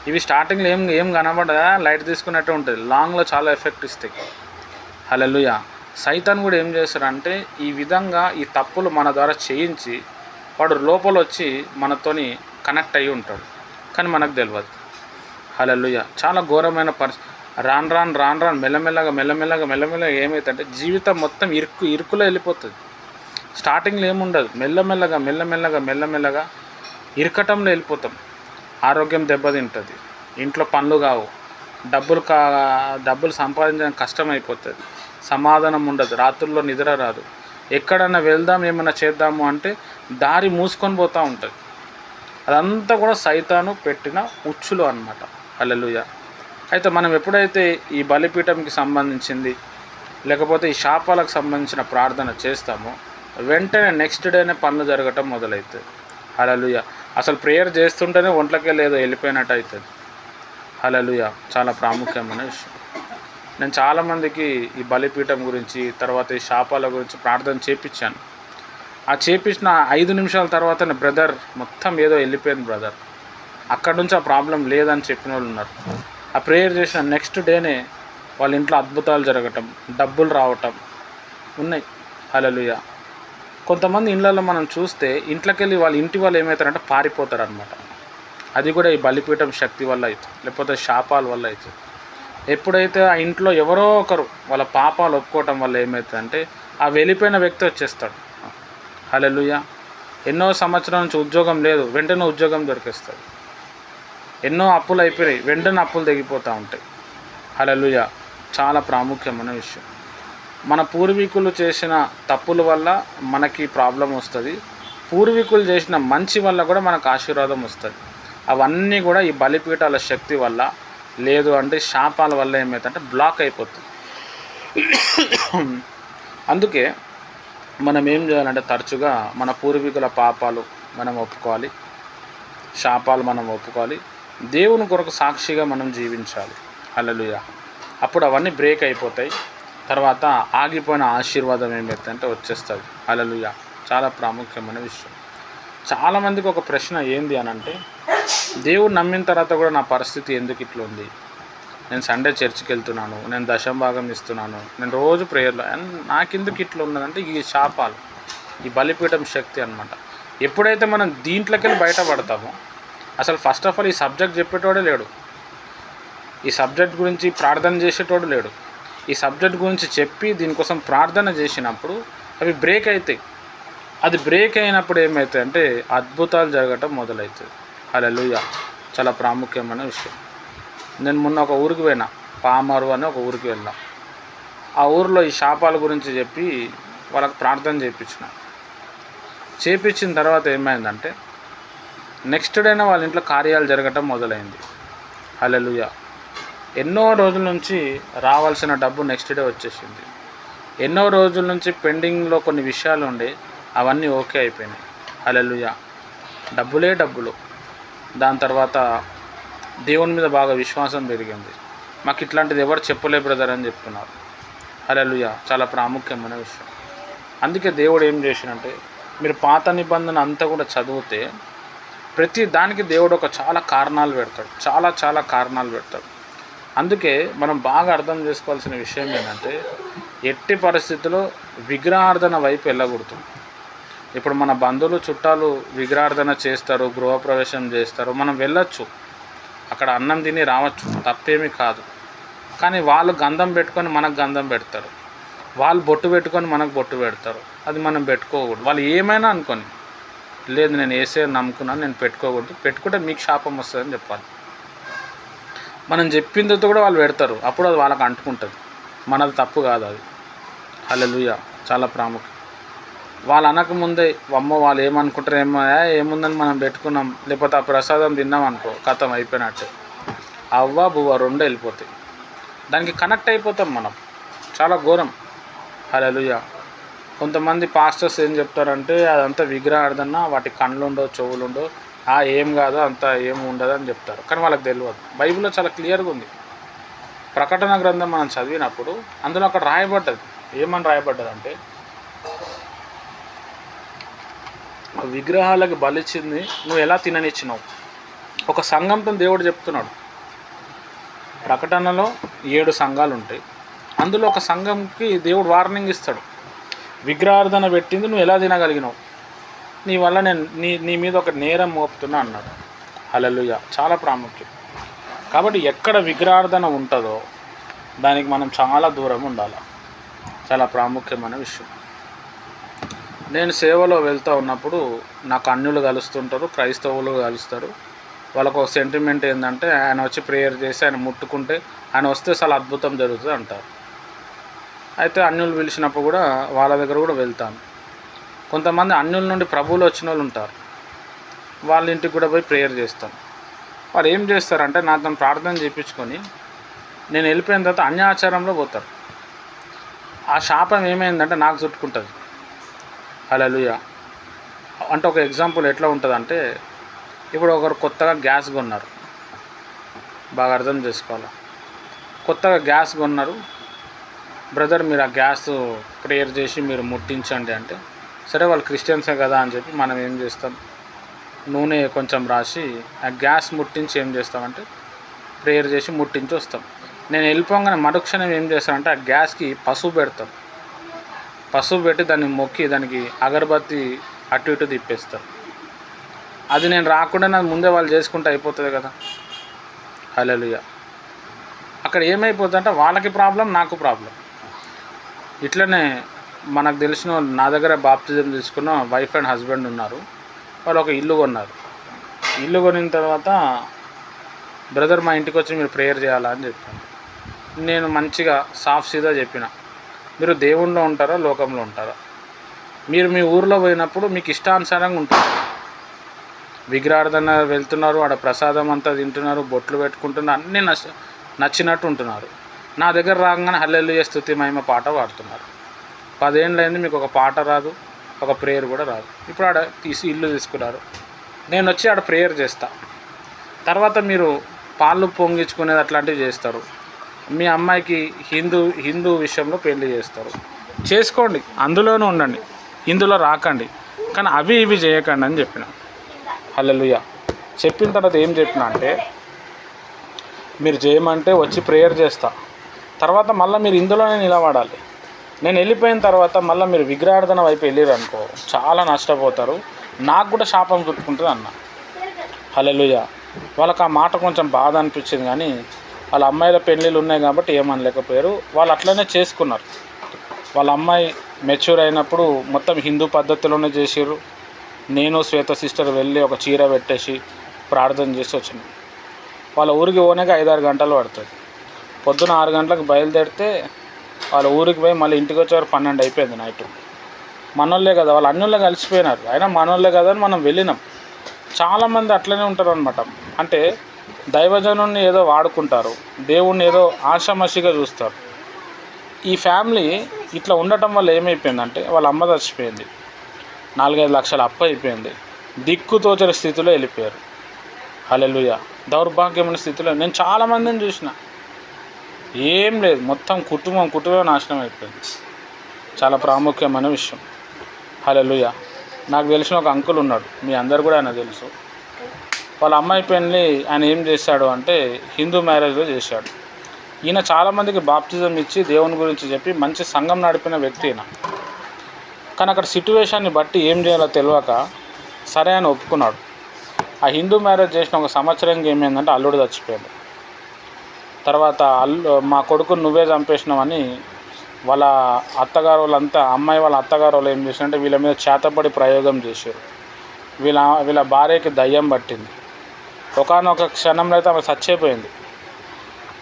ఇవి స్టార్టింగ్లో ఏం కనబడదా, లైట్ తీసుకున్నట్టే ఉంటుంది, లాంగ్లో చాలా ఎఫెక్ట్ ఇస్తాయి. హల్లెలూయా. సైతాన్ కూడా ఏం చేస్తాడంటే ఈ విధంగా ఈ తప్పులు మన ద్వారా చేయించి వాడు లోపల వచ్చి మనతోని కనెక్ట్ అయ్యి ఉంటాడు, కానీ మనకు తెలియదు. హల్లెలూయా. చాలా ఘోరమైన రాను మెల్లమెల్లగా ఏమవుతుందంటే జీవితం మొత్తం ఇరుకులో వెళ్ళిపోతుంది. స్టార్టింగ్లో ఏముండదు, మెల్లమెల్లగా ఇరకటంలో వెళ్ళిపోతాం. ఆరోగ్యం దెబ్బతింటుంది, ఇంట్లో పనులు కావు, డబ్బులు సంపాదించడం కష్టమైపోతుంది, సమాధానం ఉండదు, రాత్రుల్లో నిద్ర రాదు, ఎక్కడన్నా వెళ్దాం ఏమన్నా చేద్దాము అంటే దారి మూసుకొని పోతూ ఉంటుంది. అదంతా కూడా సైతాను పెట్టిన ఉచ్చులు అన్నమాట. హల్లెలూయా. అయితే మనం ఎప్పుడైతే ఈ బలిపీఠంకి సంబంధించింది లేకపోతే ఈ శాపాలకు సంబంధించిన ప్రార్థన చేస్తామో వెంటనే నెక్స్ట్ డేనే పనులు జరగటం మొదలవుతుంది. హల్లెలూయా. అసలు ప్రేయర్ చేస్తుంటేనే ఒంట్లోకే లేదో వెళ్ళిపోయినట్టు అవుతుంది. హల్లెలూయా. చాలా ప్రాముఖ్యమైన విషయం. నేను చాలామందికి ఈ బలిపీఠం గురించి, తర్వాత ఈ శాపాల గురించి ప్రార్థన చేయించాను. ఆ చేయించిన 5 నిమిషాల తర్వాత బ్రదర్ మొత్తం ఏదో వెళ్ళిపోయింది బ్రదర్, అక్కడ నుంచి ఆ ప్రాబ్లం లేదని చెప్పిన వాళ్ళు ఉన్నారు. ఆ ప్రేయర్ చేసిన నెక్స్ట్ డేనే వాళ్ళ ఇంట్లో అద్భుతాలు జరగటం, డబ్బులు రావటం ఉన్నాయి. హల్లెలూయా. కొంతమంది ఇళ్ళల్లో మనం చూస్తే ఇంట్లోకెళ్ళి వాళ్ళ ఇంటి వాళ్ళు ఏమవుతారంటే పారిపోతారు అనమాట. అది కూడా ఈ బలిపీఠం శక్తి వల్ల అవుతుంది, లేకపోతే శాపాల వల్ల అవుతుంది. ఎప్పుడైతే ఆ ఇంట్లో ఎవరో ఒకరు వాళ్ళ పాపాలు ఒప్పుకోవటం వల్ల ఏమవుతుందంటే ఆ వెళ్ళిపోయిన వ్యక్తి వచ్చేస్తాడు. హల్లెలూయా. ఎన్నో సంవత్సరాల నుంచి ఉద్యోగం లేదు, వెంటనే ఉద్యోగం దొరికేస్తుంది. ఎన్నో అప్పులు అయిపోయాయి, వెంటనే అప్పులు తెగిపోతూ ఉంటాయి. హల్లెలూయా. చాలా ప్రాముఖ్యమైన విషయం. మన పూర్వీకులు చేసిన తప్పుల వల్ల మనకి ప్రాబ్లం వస్తుంది, పూర్వీకులు చేసిన మంచి వల్ల కూడా మనకు ఆశీర్వాదం వస్తుంది. అవన్నీ కూడా ఈ బలిపీఠాల శక్తి వల్ల, లేదు అంటే శాపాల వల్ల ఏమవుతుందంటే బ్లాక్ అయిపోతుంది. అందుకే మనం ఏం చేయాలంటే తరచుగా మన పూర్వీకుల పాపాలు మనం ఒప్పుకోవాలి, శాపాలు మనం ఒప్పుకోవాలి, దేవుని కొరకు సాక్షిగా మనం జీవించాలి. హల్లెలూయా. అప్పుడు అవన్నీ బ్రేక్ అయిపోతాయి. తర్వాత ఆగిపోయిన ఆశీర్వాదం ఏమవుతుందంటే వచ్చేస్తుంది. హల్లెలూయా. చాలా ప్రాముఖ్యమైన విషయం. చాలామందికి ఒక ప్రశ్న ఏంది అని అంటే, దేవుడు నమ్మిన తర్వాత కూడా నా పరిస్థితి ఎందుకు ఇట్లా ఉంది? నేను సండే చర్చికి వెళ్తున్నాను, నేను దశంభాగం ఇస్తున్నాను, నేను రోజు ప్రేయర్లో, నాకెందుకు ఇట్లా ఉన్నదంటే ఈ శాపాలు, ఈ బలిపీఠం శక్తి అనమాట. ఎప్పుడైతే మనం దీంట్లోకి వెళ్ళి బయటపడతామో, అసలు ఫస్ట్ ఆఫ్ ఆల్ ఈ సబ్జెక్ట్ చెప్పేటోడే లేడు, ఈ సబ్జెక్ట్ గురించి ప్రార్థన చేసేటోడు లేడు. ఈ సబ్జెక్ట్ గురించి చెప్పి దీనికోసం ప్రార్థన చేసినప్పుడు అవి బ్రేక్ అవుతాయి. అది బ్రేక్ అయినప్పుడు ఏమవుతాయి అంటే అద్భుతాలు జరగటం మొదలవుతుంది. హల్లెలూయా. చాలా ప్రాముఖ్యమైన విషయం. నేను మొన్న ఒక ఊరికి పోయినా, పామారు అని ఒక ఊరికి వెళ్ళాం. ఆ ఊరిలో ఈ శాపాల గురించి చెప్పి వాళ్ళకి ప్రార్థన చేయించిన తర్వాత ఏమైందంటే నెక్స్ట్ డేనే వాళ్ళ ఇంట్లో కార్యాలు జరగటం మొదలైంది. హల్లెలూయా. ఎన్నో రోజుల నుంచి రావాల్సిన డబ్బు నెక్స్ట్ డే వచ్చేసింది. ఎన్నో రోజుల నుంచి పెండింగ్లో కొన్ని విషయాలు ఉండే అవన్నీ ఓకే అయిపోయినాయి. హల్లెలూయా. డబ్బులు. దాని తర్వాత దేవుని మీద బాగా విశ్వాసం పెరిగింది. మాకు ఇట్లాంటిది ఎవరు చెప్పలే బ్రదర్ అని చెప్తున్నారు. హల్లెలూయా. చాలా ప్రాముఖ్యమైన విషయం. అందుకే దేవుడు ఏం చేసినంటే, మీరు పాత నిబంధన అంతా కూడా చదివితే ప్రతి దానికి దేవుడు ఒక చాలా కారణాలు పెడతాడు, చాలా కారణాలు పెడతాడు. అందుకే మనం బాగా అర్థం చేసుకోవాల్సిన విషయం ఏంటంటే, ఎట్టి పరిస్థితుల్లో విగ్రహార్థన వైపు వెళ్ళకూడదు. ఇప్పుడు మన బంధువులు చుట్టాలు విగ్రహార్థన చేస్తారు, గృహప్రవేశం చేస్తారు, మనం వెళ్ళొచ్చు, అక్కడ అన్నం తిని రావచ్చు, తప్పేమీ కాదు. కానీ వాళ్ళు గంధం పెట్టుకొని మనకు గంధం పెడతారు, వాళ్ళు బొట్టు పెట్టుకొని మనకు బొట్టు పెడతారు. అది మనం పెట్టుకోకూడదు. వాళ్ళు ఏమైనా అనుకొని, లేదు నేను ఏసే నమ్ముకున్నాను, నేను పెట్టుకోకూడదు, పెట్టుకుంటే మీకు శాపం వస్తుందని చెప్పాలి. మనం చెప్పిందితో కూడా వాళ్ళు పెడతారు, అప్పుడు అది వాళ్ళకి అంటుకుంటుంది, మనది తప్పు కాదు అది. హల్లెలూయా. చాలా ప్రాముఖ్యం. వాళ్ళు అనకముందే అమ్మో వాళ్ళు ఏమనుకుంటారు, ఏముందని మనం పెట్టుకున్నాం, లేకపోతే ఆ ప్రసాదం తిన్నాం అనుకో, కథం అయిపోయినట్టే. అవ్వ బువ్వ రెండు వెళ్ళిపోతాయి, దానికి కనెక్ట్ అయిపోతాం మనం. చాలా ఘోరం. హల్లెలూయా. కొంతమంది పాస్టర్స్ ఏం చెప్తారంటే అదంతా విగ్రహార్థన, వాటి కళ్ళు ఉండవు, చెవులు ఉండవు, ఏం కాదు, అంత ఏం ఉండదు అని చెప్తారు. కానీ వాళ్ళకి తెలియదు. బైబిల్లో చాలా క్లియర్గా ఉంది. ప్రకటన గ్రంథం మనం చదివినప్పుడు అందులో అక్కడ రాయబడ్డది. ఏమని రాయబడ్డదంటే, విగ్రహాలకు బలిచ్చింది నువ్వు ఎలా తిననిచ్చినావు. ఒక సంఘంతో దేవుడు చెప్తున్నాడు. ప్రకటనలో 7 సంఘాలు ఉంటాయి, అందులో ఒక సంఘంకి దేవుడు వార్నింగ్ ఇస్తాడు. విగ్రహార్థన పెట్టింది నువ్వు ఎలా తినగలిగినావు, నీ వల్ల నేను నీ మీద ఒక నేరం మోపుతున్నా అన్నాడు. హల్లెలూయా. చాలా ప్రాముఖ్యం. కాబట్టి ఎక్కడ విగ్రహార్థన ఉంటుందో దానికి మనం చాలా దూరం ఉండాలి. చాలా ప్రాముఖ్యమైన విషయం. నేను సేవలో వెళ్తూ ఉన్నప్పుడు నాకు అన్యులు కలుస్తుంటారు, క్రైస్తవులు కలుస్తారు. వాళ్ళకు ఒక సెంటిమెంట్ ఏంటంటే ఆయన వచ్చి ప్రేయర్ చేసి ఆయన ముట్టుకుంటే ఆయన వస్తే చాలా అద్భుతం జరుగుతుంది అంటారు. అయితే అన్యులు పిలిచినప్పుడు కూడా వాళ్ళ దగ్గర కూడా వెళ్తాను. కొంతమంది అన్యుల నుండి ప్రభువులు వచ్చిన వాళ్ళు ఉంటారు, వాళ్ళ ఇంటికి కూడా పోయి ప్రేయర్ చేస్తాను. వాళ్ళు ఏం చేస్తారంటే నాతో ప్రార్థన చేయించుకొని నేను వెళ్ళిపోయిన తర్వాత అన్యాచారంలో పోతారు. ఆ శాపం ఏమైందంటే నాకు చుట్టుకుంటుంది. హల్లెలూయా. అంటే ఒక ఎగ్జాంపుల్ ఎట్లా ఉంటుందంటే, ఇప్పుడు ఒకరు కొత్తగా గ్యాస్ కొన్నారు, బాగా అర్థం చేసుకోవాలి. కొత్తగా గ్యాస్ కొన్నారు, బ్రదర్ మీరు ఆ గ్యాస్ ప్రేయర్ చేసి మీరు ముట్టించండి అంటే, సరే వాళ్ళు క్రిస్టియన్సే కదా అని చెప్పి మనం ఏం చేస్తాం, నూనె కొంచెం రాసి ఆ గ్యాస్ ముట్టించి ఏం చేస్తామంటే ప్రేయర్ చేసి ముట్టించి వస్తాం. నేను వెళ్ళిపోగానే మరుక్షణం ఏం చేస్తానంటే ఆ గ్యాస్కి పసుపు పెడతాను. పసుపు పెట్టి దాన్ని మొక్కి దానికి అగరబత్తి అటు ఇటు తిప్పేస్తారు. అది నేను రాకుండా నాకు ముందే వాళ్ళు చేసుకుంటే అయిపోతుంది కదా. హల్లెలూయా. అక్కడ ఏమైపోతుందంటే వాళ్ళకి ప్రాబ్లం, నాకు ప్రాబ్లం. ఇట్లనే మనకు తెలిసిన వాళ్ళు, నా దగ్గర బాప్తిజం తీసుకున్న వైఫ్ అండ్ హస్బెండ్ ఉన్నారు. వాళ్ళు ఒక ఇల్లు కొన్నారు. ఇల్లు కొనిన తర్వాత బ్రదర్ మా ఇంటికి వచ్చి మీరు ప్రేయర్ చేయాలా అని చెప్పాను. నేను మంచిగా సాఫ్ సీదా చెప్పిన, మీరు దేవుణ్ణిలో ఉంటారా లోకంలో ఉంటారా? మీరు మీ ఊరిలో పోయినప్పుడు మీకు ఇష్టానుసారంగా ఉంటుంది. విగ్రహార్థన వెళ్తున్నారు, ఆడ ప్రసాదం అంతా తింటున్నారు, బొట్లు పెట్టుకుంటున్నారు, అన్నీ నచ్చినట్టు ఉంటున్నారు. నా దగ్గర రాగానే హల్లెలూయా స్తుతి మహిమ పాట పాడుతున్నారు. 10 ఏళ్ళైంది, మీకు ఒక పాట రాదు, ఒక ప్రేయర్ కూడా రాదు. ఇప్పుడు ఆడ ఇల్లు తీసుకున్నారు. నేను వచ్చి ఆడ ప్రేయర్ చేస్తా. తర్వాత మీరు పాలు పొంగించుకునేది అట్లాంటివి చేస్తారు. మీ అమ్మాయికి హిందూ విషయంలో పెళ్లి చేస్తారు. చేసుకోండి, అందులోనే ఉండండి, ఇందులో రాకండి, కానీ అవి ఇవి చేయకండి అని చెప్పిన. హల్లెలూయా. చెప్పిన తర్వాత ఏం చెప్పిన అంటే, మీరు చేయమంటే వచ్చి ప్రేయర్ చేస్తా, తర్వాత మళ్ళీ మీరు ఇందులోనే నిలబడాలి. నేను వెళ్ళిపోయిన తర్వాత మళ్ళీ మీరు విగ్రహార్థన వైపు వెళ్ళారు అనుకో, చాలా నష్టపోతారు, నాకు కూడా శాపం చుట్టుకుంటుంది అన్న. హల్లెలూయా. వాళ్ళకి ఆ మాట కొంచెం బాధ అనిపించింది, కానీ వాళ్ళ అమ్మాయిల పెళ్ళిళ్ళు ఉన్నాయి కాబట్టి ఏమనలేకపోయారు. వాళ్ళు అట్లనే చేసుకున్నారు. వాళ్ళ అమ్మాయి మెచ్యూర్ అయినప్పుడు మొత్తం హిందూ పద్ధతిలోనే చేసారు. నేను శ్వేత సిస్టర్ వెళ్ళి ఒక చీర పెట్టేసి ప్రార్థన చేసి వచ్చినాం. వాళ్ళ ఊరికి పోనేగా 5-6 గంటలు పడుతుంది. పొద్దున 6 గంటలకు బయలుదేరితే వాళ్ళ ఊరికి పోయి మళ్ళీ ఇంటికి వచ్చేవారు 12 అయిపోయింది నైట్. మనోళ్ళే కదా, వాళ్ళు అన్నిళ్ళే కలిసిపోయినారు, అయినా మనోళ్ళే కదా అని మనం వెళ్ళినాం. చాలామంది అట్లనే ఉంటారు అనమాట. అంటే దైవజనుడిని ఏదో వాడుకుంటారు, దేవుణ్ణి ఏదో ఆషామాషిగా చూస్తారు. ఈ ఫ్యామిలీ ఇట్లా ఉండటం వల్ల ఏమైపోయిందంటే, వాళ్ళ అమ్మ చచ్చిపోయింది, 4-5 లక్షల అప్పు అయిపోయింది, దిక్కుతోచని స్థితిలో వెళ్ళిపోయారు. హల్లెలూయా. దౌర్భాగ్యమైన స్థితిలో నేను చాలామందిని చూసిన. ఏం లేదు, మొత్తం కుటుంబం నాశనం అయిపోయింది. చాలా ప్రాముఖ్యమైన విషయం. హల్లెలూయా. నాకు తెలిసిన ఒక అంకుల్ ఉన్నాడు, మీ అందరు కూడా ఆయన తెలుసు. వాళ్ళ అమ్మాయి పెళ్ళి ఆయన ఏం చేశాడు అంటే హిందూ మ్యారేజ్లో చేశాడు. ఈయన చాలామందికి బాప్తిజం ఇచ్చి దేవుని గురించి చెప్పి మంచి సంఘం నడిపిన వ్యక్తి ఈయన. కానీ అక్కడ సిట్యువేషన్ని బట్టి ఏం చేయాలో తెలియక సరే అని ఒప్పుకున్నాడు. ఆ హిందూ మ్యారేజ్ చేసిన 1 సంవత్సరానికి ఏమైందంటే అల్లుడు చచ్చిపోయాడు. తర్వాత మా కొడుకుని నువ్వే చంపేసినావని వాళ్ళ అత్తగారు వాళ్ళంతా, అమ్మాయి వాళ్ళ అత్తగారు వాళ్ళు ఏం చేశారంటే వీళ్ళ మీద చేతపడి ప్రయోగం చేశారు. వీళ్ళ భార్యకి దయ్యం పట్టింది. ఒకానొక క్షణంలో అయితే ఆమె చచ్చిపోయింది.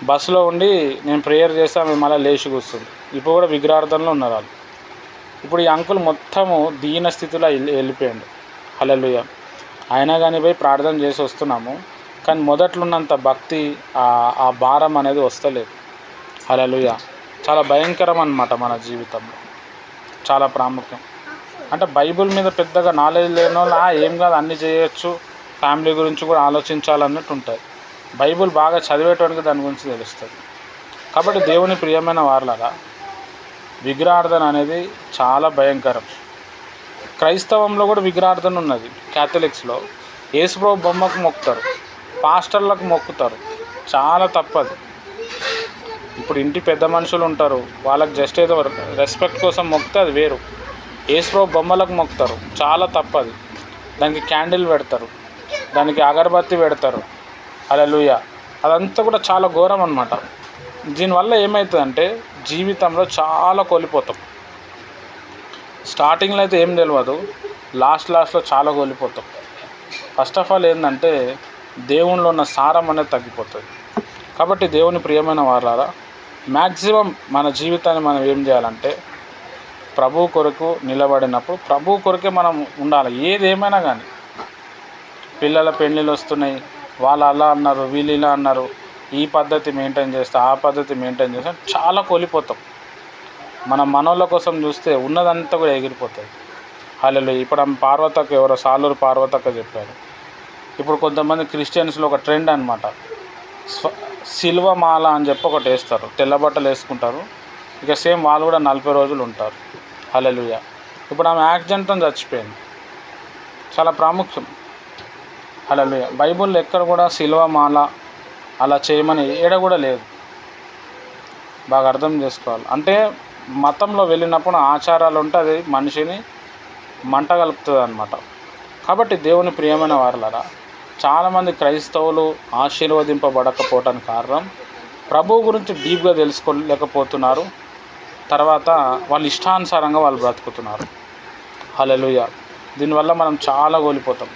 బస్సులో ఉండి నేను ప్రేయర్ చేస్తే ఆమె మళ్ళీ లేచి కూర్చుంది. ఇప్పుడు కూడా విగ్రహార్థంలో ఉన్నారు వాళ్ళు. ఇప్పుడు ఈ అంకుల్ మొత్తము దీన స్థితిలో వెళ్ళిపోయాడు. హల్లెలూయా. అయినా కానీ పోయి ప్రార్థన చేసి వస్తున్నాము, కానీ మొదట్లో ఉన్నంత భక్తి, ఆ భారం అనేది వస్తలేదు. హల్లెలూయా. చాలా భయంకరం అన్నమాట మన జీవితంలో, చాలా ప్రాముఖ్యం. అంటే బైబిల్ మీద పెద్దగా నాలెడ్జ్ లేని వాళ్ళు ఏం కాదు అన్నీ చేయొచ్చు, ఫ్యామిలీ గురించి కూడా ఆలోచించాలన్నట్టు ఉంటుంది. బైబిల్ బాగా చదివేటోనికి దాని గురించి తెలుస్తుంది. కాబట్టి దేవుని ప్రియమైన వారలారా, విగ్రహార్థన అనేది చాలా భయంకరం. క్రైస్తవంలో కూడా విగ్రహార్థన ఉన్నది. క్యాథలిక్స్లో యేసుప్రభు బొమ్మకు మొక్కుతారు, పాస్టర్లకు మొక్కుతారు. చాలా తప్పది. ఇప్పుడు ఇంటి పెద్ద మనుషులు ఉంటారు, వాళ్ళకి జస్ట్ ఏదో రెస్పెక్ట్ కోసం మొక్కితే అది వేరు. యేసుప్రభు బొమ్మలకు మొక్కుతారు, చాలా తప్పది. దానికి క్యాండిల్ పెడతారు, దానికి అగరబత్తి పెడతారు. హల్లెలూయా. అదంతా కూడా చాలా ఘోరం అన్నమాట. దీనివల్ల ఏమవుతుందంటే జీవితంలో చాలా కోల్పోతాం. స్టార్టింగ్లో అయితే ఏం తెలియదు, లాస్ట్లో చాలా కోల్పోతాం. ఫస్ట్ ఆఫ్ ఆల్ ఏంటంటే దేవునిలో ఉన్న సారం అనేది తగ్గిపోతుంది. కాబట్టి దేవుని ప్రియమైన వారారా, మ్యాక్సిమం మన జీవితాన్ని మనం ఏం చేయాలంటే ప్రభు కొరకు నిలబడినప్పుడు ప్రభు కొరకే మనం ఉండాలి. ఏదేమైనా కానీ, పిల్లల పెళ్ళిళ్ళు వస్తున్నాయి, వాళ్ళు అలా అన్నారు, వీళ్ళు ఇలా అన్నారు, ఈ పద్ధతి మెయింటైన్ చేస్తే ఆ పద్ధతి మెయింటైన్ చేస్తే చాలా కోల్పోతాం. మన మనోళ్ళ కోసం చూస్తే ఉన్నదంతా కూడా ఎగిరిపోతుంది. హల్లెలూయా. ఇప్పుడు ఆమె పార్వతక్క, ఎవరో సాలూరు పార్వతక్క చెప్పారు. ఇప్పుడు కొంతమంది క్రిస్టియన్స్లో ఒక ట్రెండ్ అనమాట, సిల్వ మాల అని చెప్పి ఒకటి వేస్తారు, తెల్ల బట్టలు వేసుకుంటారు. ఇక సేమ్ వాళ్ళు కూడా 40 రోజులు ఉంటారు. హల్లెలూయా. ఇప్పుడు ఆమె యాక్సిడెంట్తో చచ్చిపోయింది. చాలా ప్రాముఖ్యం. హల్లెలూయా. బైబిల్లో ఎక్కడ కూడా సిల్వ మాల అలా చేయమని ఏడ కూడా లేదు. బాగా అర్థం చేసుకోవాలి. అంటే మతంలో వెళ్ళినప్పుడు ఆచారాలు ఉంటే అది మనిషిని మంట కలుపుతుంది అన్నమాట. కాబట్టి దేవుని ప్రియమైన వారలారా, చాలామంది క్రైస్తవులు ఆశీర్వదింపబడకపోవటానికి కారణం ప్రభువు గురించి డీప్గా తెలుసుకోలేకపోతున్నారు. తర్వాత వాళ్ళ ఇష్టానుసారంగా వాళ్ళు బ్రతుకుతున్నారు. హల్లెలూయా. దీనివల్ల మనం చాలా కోల్పోతాం.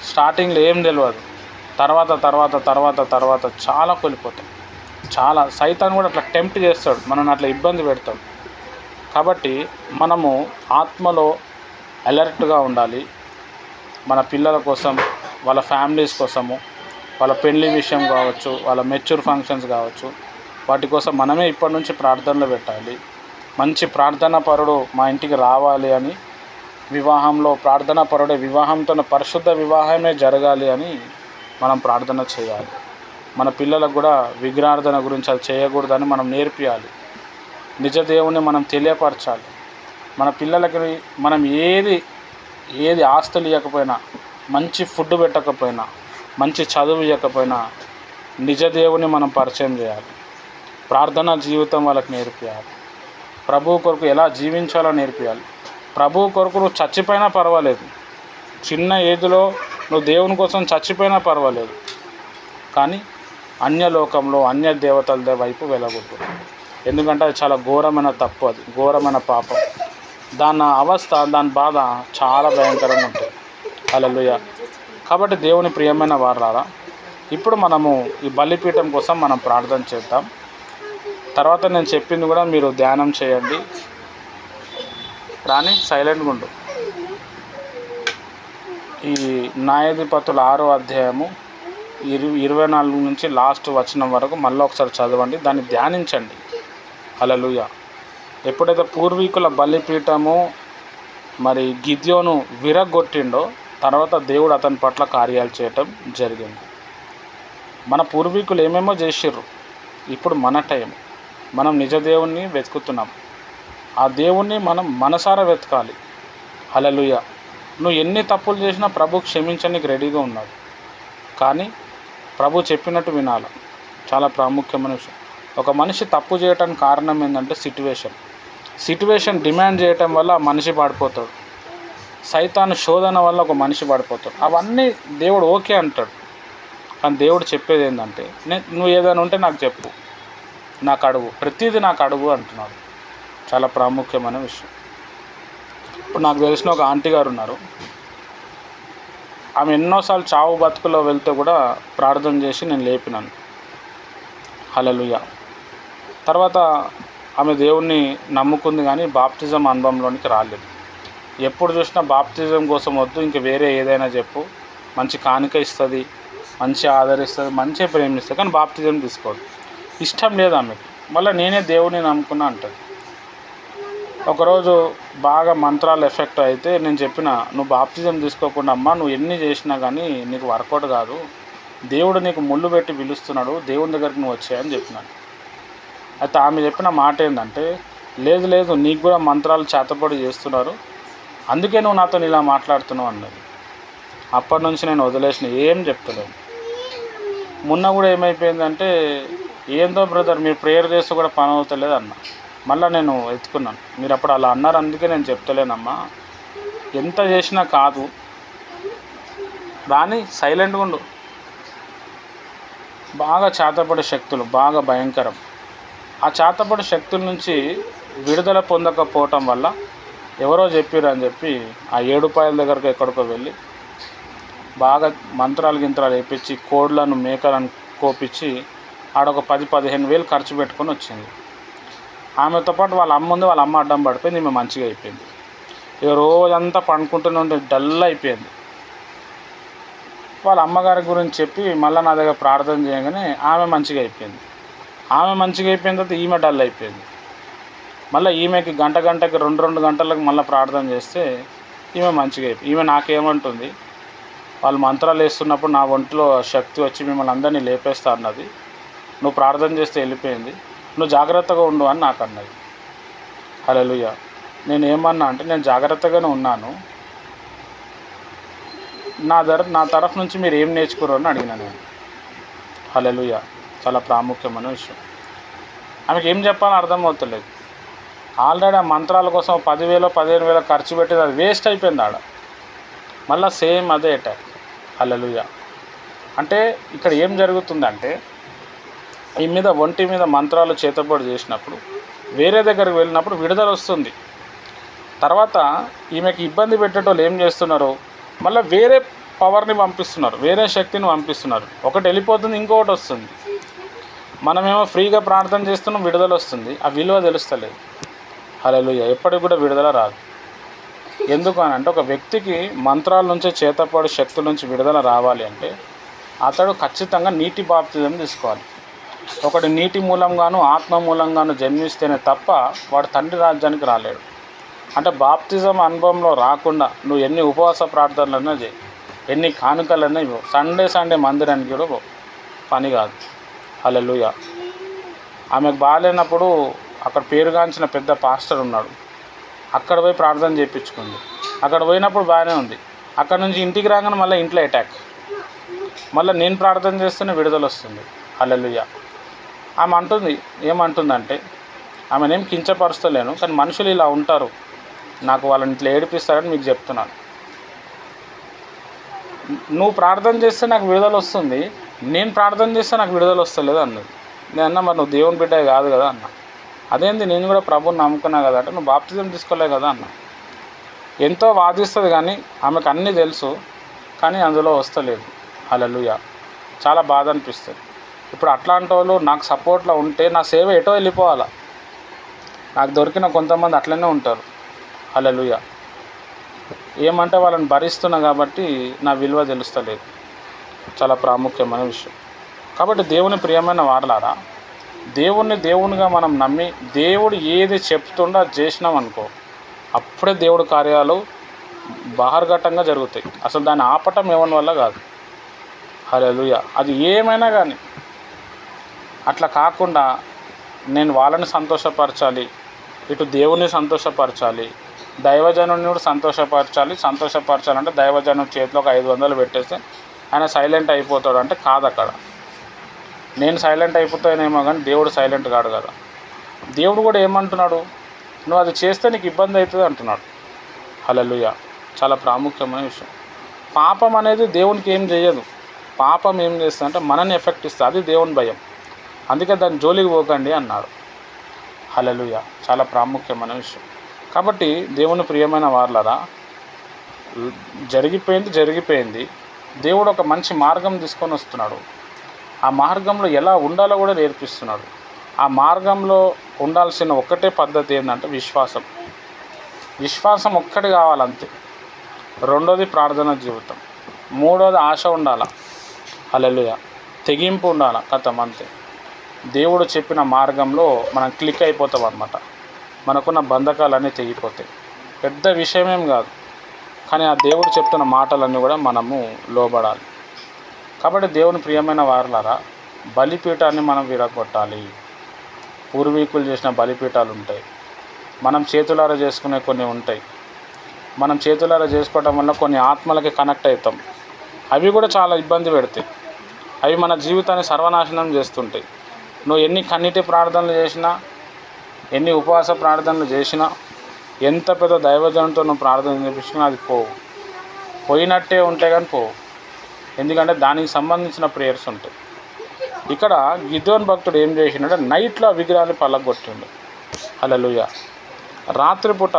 స్టార్టింగ్లో ఏం తెలియదు, తర్వాత చాలా కోల్పోతాం. చాలా సైతాన్ కూడా అట్లా టెంప్ట్ చేస్తాడు, మనల్ని అట్లా ఇబ్బంది పెడతాడు. కాబట్టి మనము ఆత్మలో అలర్ట్గా ఉండాలి. మన పిల్లల కోసం, వాళ్ళ ఫ్యామిలీస్ కోసము, వాళ్ళ పెళ్లి విషయం కావచ్చు, వాళ్ళ మెచ్యూర్ ఫంక్షన్స్ కావచ్చు, వాటి కోసం మనమే ఇప్పటి నుంచి ప్రార్థనలు పెట్టాలి. మంచి ప్రార్థనా పరుడు మా ఇంటికి రావాలి అని, వివాహంలో ప్రార్థనా పరుడే, వివాహంతో పరిశుద్ధ వివాహమే జరగాలి అని మనం ప్రార్థన చేయాలి. మన పిల్లలకు కూడా విగ్రహార్థన గురించి అది చేయకూడదని మనం నేర్పియాలి. నిజ దేవుని మనం తెలియపరచాలి. మన పిల్లలకి మనం ఏది ఆస్తులు ఇవ్వకపోయినా, మంచి ఫుడ్ పెట్టకపోయినా, మంచి చదువు ఇవ్వకపోయినా, నిజ దేవుని మనం పరిచయం చేయాలి. ప్రార్థనా జీవితం వాళ్ళకి నేర్పియాలి. ప్రభువు కొరకు ఎలా జీవించాలో నేర్పియాలి. ప్రభువు కొరకు నువ్వు చచ్చిపోయినా పర్వాలేదు, చిన్న ఏజ్లో నువ్వు దేవుని కోసం చచ్చిపోయినా పర్వాలేదు, కానీ అన్యలోకంలో అన్య దేవతల వైపు వెళ్ళకూడదు. ఎందుకంటే అది చాలా ఘోరమైన తప్పు, అది ఘోరమైన పాపం. దాని అవస్థ, దాని బాధ చాలా భయంకరంగా ఉంటుంది. హల్లెలూయా. కాబట్టి దేవుని ప్రియమైన వారలారా, ఇప్పుడు మనము ఈ బలిపీఠం కోసం మనం ప్రార్థన చేద్దాం. తర్వాత నేను చెప్పింది కూడా మీరు ధ్యానం చేయండి. రాని సైలెంట్గా ఉండు. ఈ న్యాయాధిపతుల 6వ అధ్యాయము 24 నుంచి లాస్ట్ వచనం వరకు మళ్ళీ ఒకసారి చదవండి, దాన్ని ధ్యానించండి. హల్లెలూయా. ఎప్పుడైతే పూర్వీకుల బలిపీఠము మరి గిద్యోను విరగొట్టిండో, తర్వాత దేవుడు అతని పట్ల కార్యాలు చేయటం జరిగింది. మన పూర్వీకులు ఏమేమో చేసిర్రు, ఇప్పుడు మన టైం. మనం నిజ దేవుణ్ణి వెతుకుతున్నాం. ఆ దేవుణ్ణి మనం మనసారా వెతకాలి. హల్లెలూయా. నువ్వు ఎన్ని తప్పులు చేసినా ప్రభు క్షమించడానికి రెడీగా ఉన్నాడు. కానీ ప్రభు చెప్పినట్టు వినాలి. చాలా ప్రాముఖ్యమైన విషయం. ఒక మనిషి తప్పు చేయటానికి కారణం ఏంటంటే సిట్యువేషన్ డిమాండ్ చేయటం వల్ల ఆ మనిషి పడిపోతాడు. సైతాను శోధన వల్ల ఒక మనిషి పడిపోతాడు. అవన్నీ దేవుడు ఓకే అంటాడు. కానీ దేవుడు చెప్పేది ఏంటంటే, నువ్వు ఏదైనా ఉంటే నాకు చెప్పు, నాకు అడుగు, ప్రతిదీ నాకు అడుగు అంటున్నాడు. చాలా ప్రాముఖ్యమైన విషయం. ఇప్పుడు నాకు తెలిసిన ఒక ఆంటీ గారు ఉన్నారు. ఆమె ఎన్నోసార్లు చావు బతుకులో వెళ్తే కూడా ప్రార్థన చేసి నేను లేపినాను. హల్లెలూయా. తర్వాత ఆమె దేవుణ్ణి నమ్ముకుంది, కానీ బాప్తిజం అనుభవంలోనికి రాలేదు. ఎప్పుడు చూసినా బాప్తిజం కోసం వద్దు, ఇంక వేరే ఏదైనా చెప్పు, మంచి కానుక ఇస్తుంది, మంచి ఆదరిస్తుంది, మంచిగా ప్రేమిస్తుంది, కానీ బాప్తిజం తీసుకోదు. ఇష్టం లేదు ఆమెకి. మళ్ళీ నేనే దేవుడిని నమ్ముకున్నా అంటుంది. ఒకరోజు బాగా మంత్రాలు ఎఫెక్ట్ అయితే నేను చెప్పిన, నువ్వు బాప్తిజం తీసుకోకుండా అమ్మా, నువ్వు ఎన్ని చేసినా కానీ నీకు వర్కౌట్ కాదు, దేవుడు నీకు ముళ్ళు పెట్టి పిలుస్తున్నాడు, దేవుని దగ్గరికి నువ్వు వచ్చాయని చెప్పినాను. అయితే ఆమె చెప్పిన మాట ఏంటంటే, లేదు నీకు కూడా మంత్రాలు చేతపడి చేస్తున్నారు, అందుకే నువ్వు నాతో ఇలా మాట్లాడుతున్నావు అన్నది. అప్పటి నుంచి నేను వదిలేసిన, ఏం చెప్తలేను. మొన్న కూడా ఏమైపోయిందంటే, ఏందో బ్రదర్ మీరు ప్రేయర్ చేస్తూ కూడా పని అవుతలేదు అన్న. మళ్ళీ నేను ఎత్తుకున్నాను, మీరు అప్పుడు అలా అన్నారు అందుకే నేను చెప్తలేనమ్మా, ఎంత చేసినా కాదు, కానీ సైలెంట్గా ఉండు. బాగా చేతపడే శక్తులు బాగా భయంకరం. ఆ చేతపడే శక్తుల నుంచి విడుదల పొందకపోవటం వల్ల ఎవరో చెప్పారు అని చెప్పి ఆ 7 రూపాయల దగ్గరకు ఎక్కడికో వెళ్ళి బాగా మంత్రాలు గింత్రాలు వేయించి కోడ్లను మేకలను కోపించి ఆడొక 10-15 వేలు ఖర్చు పెట్టుకొని వచ్చింది. ఆమెతో పాటు వాళ్ళ అమ్మ ఉంది, వాళ్ళ అమ్మ అడ్డం పడిపోయింది, ఈమె మంచిగా అయిపోయింది. ఇక రోజంతా పండుకుంటూనే ఉంటే డల్ అయిపోయింది. వాళ్ళ అమ్మగారి గురించి చెప్పి మళ్ళీ నా దగ్గర ప్రార్థన చేయగానే ఆమె మంచిగా అయిపోయింది. ఆమె మంచిగా అయిపోయిన తర్వాత ఈమె డల్ అయిపోయింది. మళ్ళీ ఈమెకి గంటకి 2 గంటలకు మళ్ళీ ప్రార్థన చేస్తే ఈమె మంచిగా అయిపోయింది. ఈమె నాకేమంటుంది, వాళ్ళు మంత్రాలు వేస్తున్నప్పుడు నా ఒంట్లో శక్తి వచ్చి మిమ్మల్ని అందరినీ లేపేస్తా అన్నది, నువ్వు ప్రార్థన చేస్తే వెళ్ళిపోయింది, నువ్వు జాగ్రత్తగా ఉండు అని నాకు అన్నది. హల్లెలూయా. నేను ఏమన్నా అంటే, నేను జాగ్రత్తగానే ఉన్నాను, నా తరఫు నుంచి మీరు ఏం నేర్చుకోరు అని అడిగినా నేను. హల్లెలూయా. చాలా ప్రాముఖ్యమైన విషయం. ఆమెకి ఏం చెప్పాలో అర్థమవుతలేదు. ఆల్రెడీ ఆ మంత్రాల కోసం 10,000 15,000 ఖర్చు పెట్టింది, అది వేస్ట్ అయిపోయింది ఆడ. మళ్ళీ సేమ్ అదే అటాక్. హల్లెలూయా. అంటే ఇక్కడ ఏం జరుగుతుందంటే ఈ మీద ఒంటి మీద మంత్రాలు చేతబడి చేసినప్పుడు వేరే దగ్గరికి వెళ్ళినప్పుడు విడుదల వస్తుంది. తర్వాత ఈమెకి ఇబ్బంది పెట్టేటోళ్ళు ఏం చేస్తున్నారో మళ్ళీ వేరే పవర్ని పంపిస్తున్నారు, వేరే శక్తిని పంపిస్తున్నారు. ఒకటి వెళ్ళిపోతుంది, ఇంకొకటి వస్తుంది. మనమేమో ఫ్రీగా ప్రార్థన చేస్తున్నాం, విడుదల వస్తుంది. ఆ విలువ తెలుస్తలేదు. హల్లెలూయా. ఎప్పటికి కూడా విడుదల రాదు. ఎందుకు అని అంటే ఒక వ్యక్తికి మంత్రాల నుంచి చేతపడి శక్తుల నుంచి విడుదల రావాలి అంటే అతడు ఖచ్చితంగా నీటి బాప్తిజం తీసుకోవాలి. ఒకటి నీటి మూలంగాను ఆత్మ మూలంగాను జన్మిస్తేనే తప్ప వాడు తండ్రి రాజ్యానికి రాలేడు. అంటే బాప్తిజం అనుభవంలో రాకుండా నువ్వు ఎన్ని ఉపవాస ప్రార్థనలన్నా చేయి, ఎన్ని కానుకలన్నా ఇవ్వు, సండే మందిరానికి కూడా పో, పని కాదు. హల్లెలూయా. ఆమెకు బాగాలేనప్పుడు అక్కడ పేరుగాంచిన పెద్ద పాస్టర్ ఉన్నాడు, అక్కడ పోయి ప్రార్థన చేయించుకుంది. అక్కడ పోయినప్పుడు బాగానే ఉంది. అక్కడ నుంచి ఇంటికి రాగానే మళ్ళీ ఇంట్లో అటాక్. మళ్ళీ నేను ప్రార్థన చేస్తేనే విడుదల వస్తుంది. హల్లెలూయా. ఆమె అంటుంది, ఏమంటుందంటే ఆమెనేం కించపరుస్తలేను, కానీ మనుషులు ఇలా ఉంటారు, నాకు వాళ్ళని ఇట్లా ఏడిపిస్తారని మీకు చెప్తున్నాను. నువ్వు ప్రార్థన చేస్తే నాకు విడుదల వస్తుంది, నేను ప్రార్థన చేస్తే నాకు విడుదల వస్తలేదు అన్నది. నేను అన్నా, మరి నువ్వు దేవుని బిడ్డ కాదు కదా అన్న. అదేంటి, నేను కూడా ప్రభువుని నమ్ముకున్నా కదా అంటే, నువ్వు బాప్తిజం తీసుకోలే కదా అన్న. ఎంతో వాదిస్తుంది కానీ ఆమెకు అన్నీ తెలుసు, కానీ అందులో వస్తలేదు. హల్లెలూయా. చాలా బాధ అనిపిస్తుంది. ఇప్పుడు అట్లాంటి వాళ్ళు నాకు సపోర్ట్లో ఉంటే నా సేవ ఎటో వెళ్ళిపోవాలా. నాకు దొరికిన కొంతమంది అట్లనే ఉంటారు. హల్లెలూయా. ఏమంటే వాళ్ళని భరిస్తున్నా కాబట్టి నా విలువ తెలుస్తలేదు. చాలా ప్రాముఖ్యమైన విషయం. కాబట్టి దేవుని ప్రియమైన వారలారా, దేవునిగా మనం నమ్మి దేవుడు ఏది చెప్తుండో అది చేసినాం అనుకో, అప్పుడే దేవుడి కార్యాలు బహిర్గతంగా జరుగుతాయి. అసలు దాన్ని ఆపటం ఎవరి వల్ల కాదు. హల్లెలూయా. అది ఏమైనా కానీ అట్లా కాకుండా నేను వాళ్ళని సంతోషపరచాలి, ఇటు దేవుని సంతోషపరచాలి, దైవజనుని కూడా సంతోషపరచాలంటే దైవజనం చేతిలో ఒక 500 పెట్టేస్తే ఆయన సైలెంట్ అయిపోతాడు అంటే కాదు. అక్కడ నేను సైలెంట్ అయిపోతానేమో కానీ దేవుడు సైలెంట్ కాడు కదా. దేవుడు కూడా ఏమంటున్నాడు, నువ్వు అది చేస్తే నీకు ఇబ్బంది అవుతుంది అంటున్నాడు. హల్లెలూయా. చాలా ప్రాముఖ్యమైన విషయం. పాపం అనేది దేవునికి ఏం చేయదు. పాపం ఏం చేస్తుంది అంటే మనని ఎఫెక్ట్ ఇస్తుంది. అది దేవుని భయం. అందుకే దాని జోలికి పోకండి అన్నాడు. హల్లెలూయా. చాలా ప్రాముఖ్యమైన విషయం. కాబట్టి దేవుని ప్రియమైన వారలారా, జరిగిపోయింది. దేవుడు ఒక మంచి మార్గం తీసుకొని వస్తున్నాడు. ఆ మార్గంలో ఎలా ఉండాలో కూడా నేర్పిస్తున్నాడు. ఆ మార్గంలో ఉండాల్సిన ఒక్కటే పద్ధతి ఏంటంటే విశ్వాసం ఒక్కటి కావాలంతే. రెండోది ప్రార్థన జీవితం, మూడోది ఆశ ఉండాలి. హల్లెలూయా. తెగింపు ఉండాలి. కథం అంతే. దేవుడు చెప్పిన మార్గంలో మనం క్లిక్ అయిపోతాం అన్నమాట. మనకున్న బంధకాలన్నీ తెగిపోతాయి. పెద్ద విషయమేం కాదు, కానీ ఆ దేవుడు చెప్తున్న మాటలన్నీ కూడా మనము లోబడాలి. కాబట్టి దేవుని ప్రియమైన వారలారా, బలిపీఠాన్ని మనం విరగొట్టాలి. పూర్వీకులు చేసిన బలిపీఠాలు ఉంటాయి, మనం చేతులారా చేసుకునే కొన్ని ఉంటాయి. మనం చేతులారా చేసుకోవడం వల్ల కొన్ని ఆత్మలకి కనెక్ట్ అవుతాం. అవి కూడా చాలా ఇబ్బంది పెడతాయి. అవి మన జీవితాన్ని సర్వనాశనం చేస్తుంటాయి. నువ్వు ఎన్ని కన్నీటి ప్రార్థనలు చేసినా, ఎన్ని ఉపవాస ప్రార్థనలు చేసినా, ఎంత పెద్ద దైవజనంతో నువ్వు ప్రార్థన చేపించినా అది పోయినట్టే ఉంటే కానీ పోవు. ఎందుకంటే దానికి సంబంధించిన ప్రేయర్స్ ఉంటాయి. ఇక్కడ గిద్యోను భక్తుడు ఏం చేసిండంటే నైట్లో విగ్రహాన్ని పలగొట్టిండు. హల్లెలూయా. రాత్రిపూట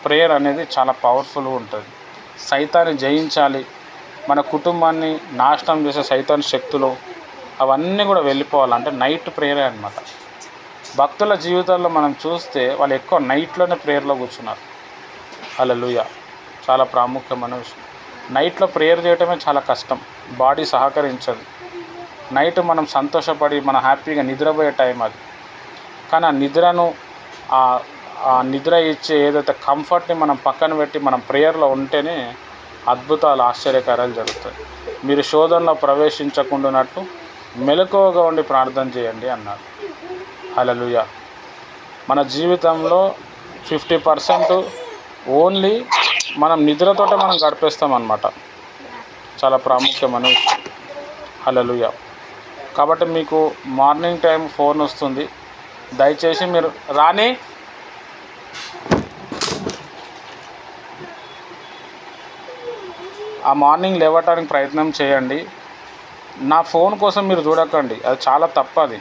ప్రేయర్ అనేది చాలా పవర్ఫుల్గా ఉంటుంది. సైతాన్ని జయించాలి, మన కుటుంబాన్ని నాశనం చేసే సైతాన్ శక్తులు అవన్నీ కూడా వెళ్ళిపోవాలంటే నైట్ ప్రేయరే అన్నమాట. భక్తుల జీవితాల్లో మనం చూస్తే వాళ్ళు ఎక్కువ నైట్లోనే ప్రేయర్లో కూర్చున్నారు. హల్లెలూయా. చాలా ప్రాముఖ్యమైన విషయం. నైట్లో ప్రేయర్ చేయటమే చాలా కష్టం, బాడీ సహకరించదు. నైట్ మనం సంతోషపడి మన హ్యాపీగా నిద్రపోయే టైం అది. కానీ ఆ నిద్రను ఆ నిద్ర ఇచ్చే ఏదైతే కంఫర్ట్ని మనం పక్కన పెట్టి మనం ప్రేయర్లో ఉంటేనే అద్భుతాలు ఆశ్చర్యకార్యాలు జరుగుతాయి. మీరు శోధనలో ప్రవేశించకుండానట్లు మెలకువగా ఉండి ప్రార్థన చేయండి అన్నారు. హల్లెలూయా. మన జీవితంలో 50% ఓన్లీ మనం నిద్రతోటే మనం గడిపేస్తాం అన్నమాట. చాలా ప్రాముఖ్యమైన విషయం. హల్లెలూయా. కాబట్టి మీకు మార్నింగ్ టైం ఫోన్ వస్తుంది, దయచేసి మీరు రాని ఆ మార్నింగ్ లేవటానికి ప్రయత్నం చేయండి. నా ఫోన్ కోసం మీరు చూడకండి, అది చాలా తప్పది.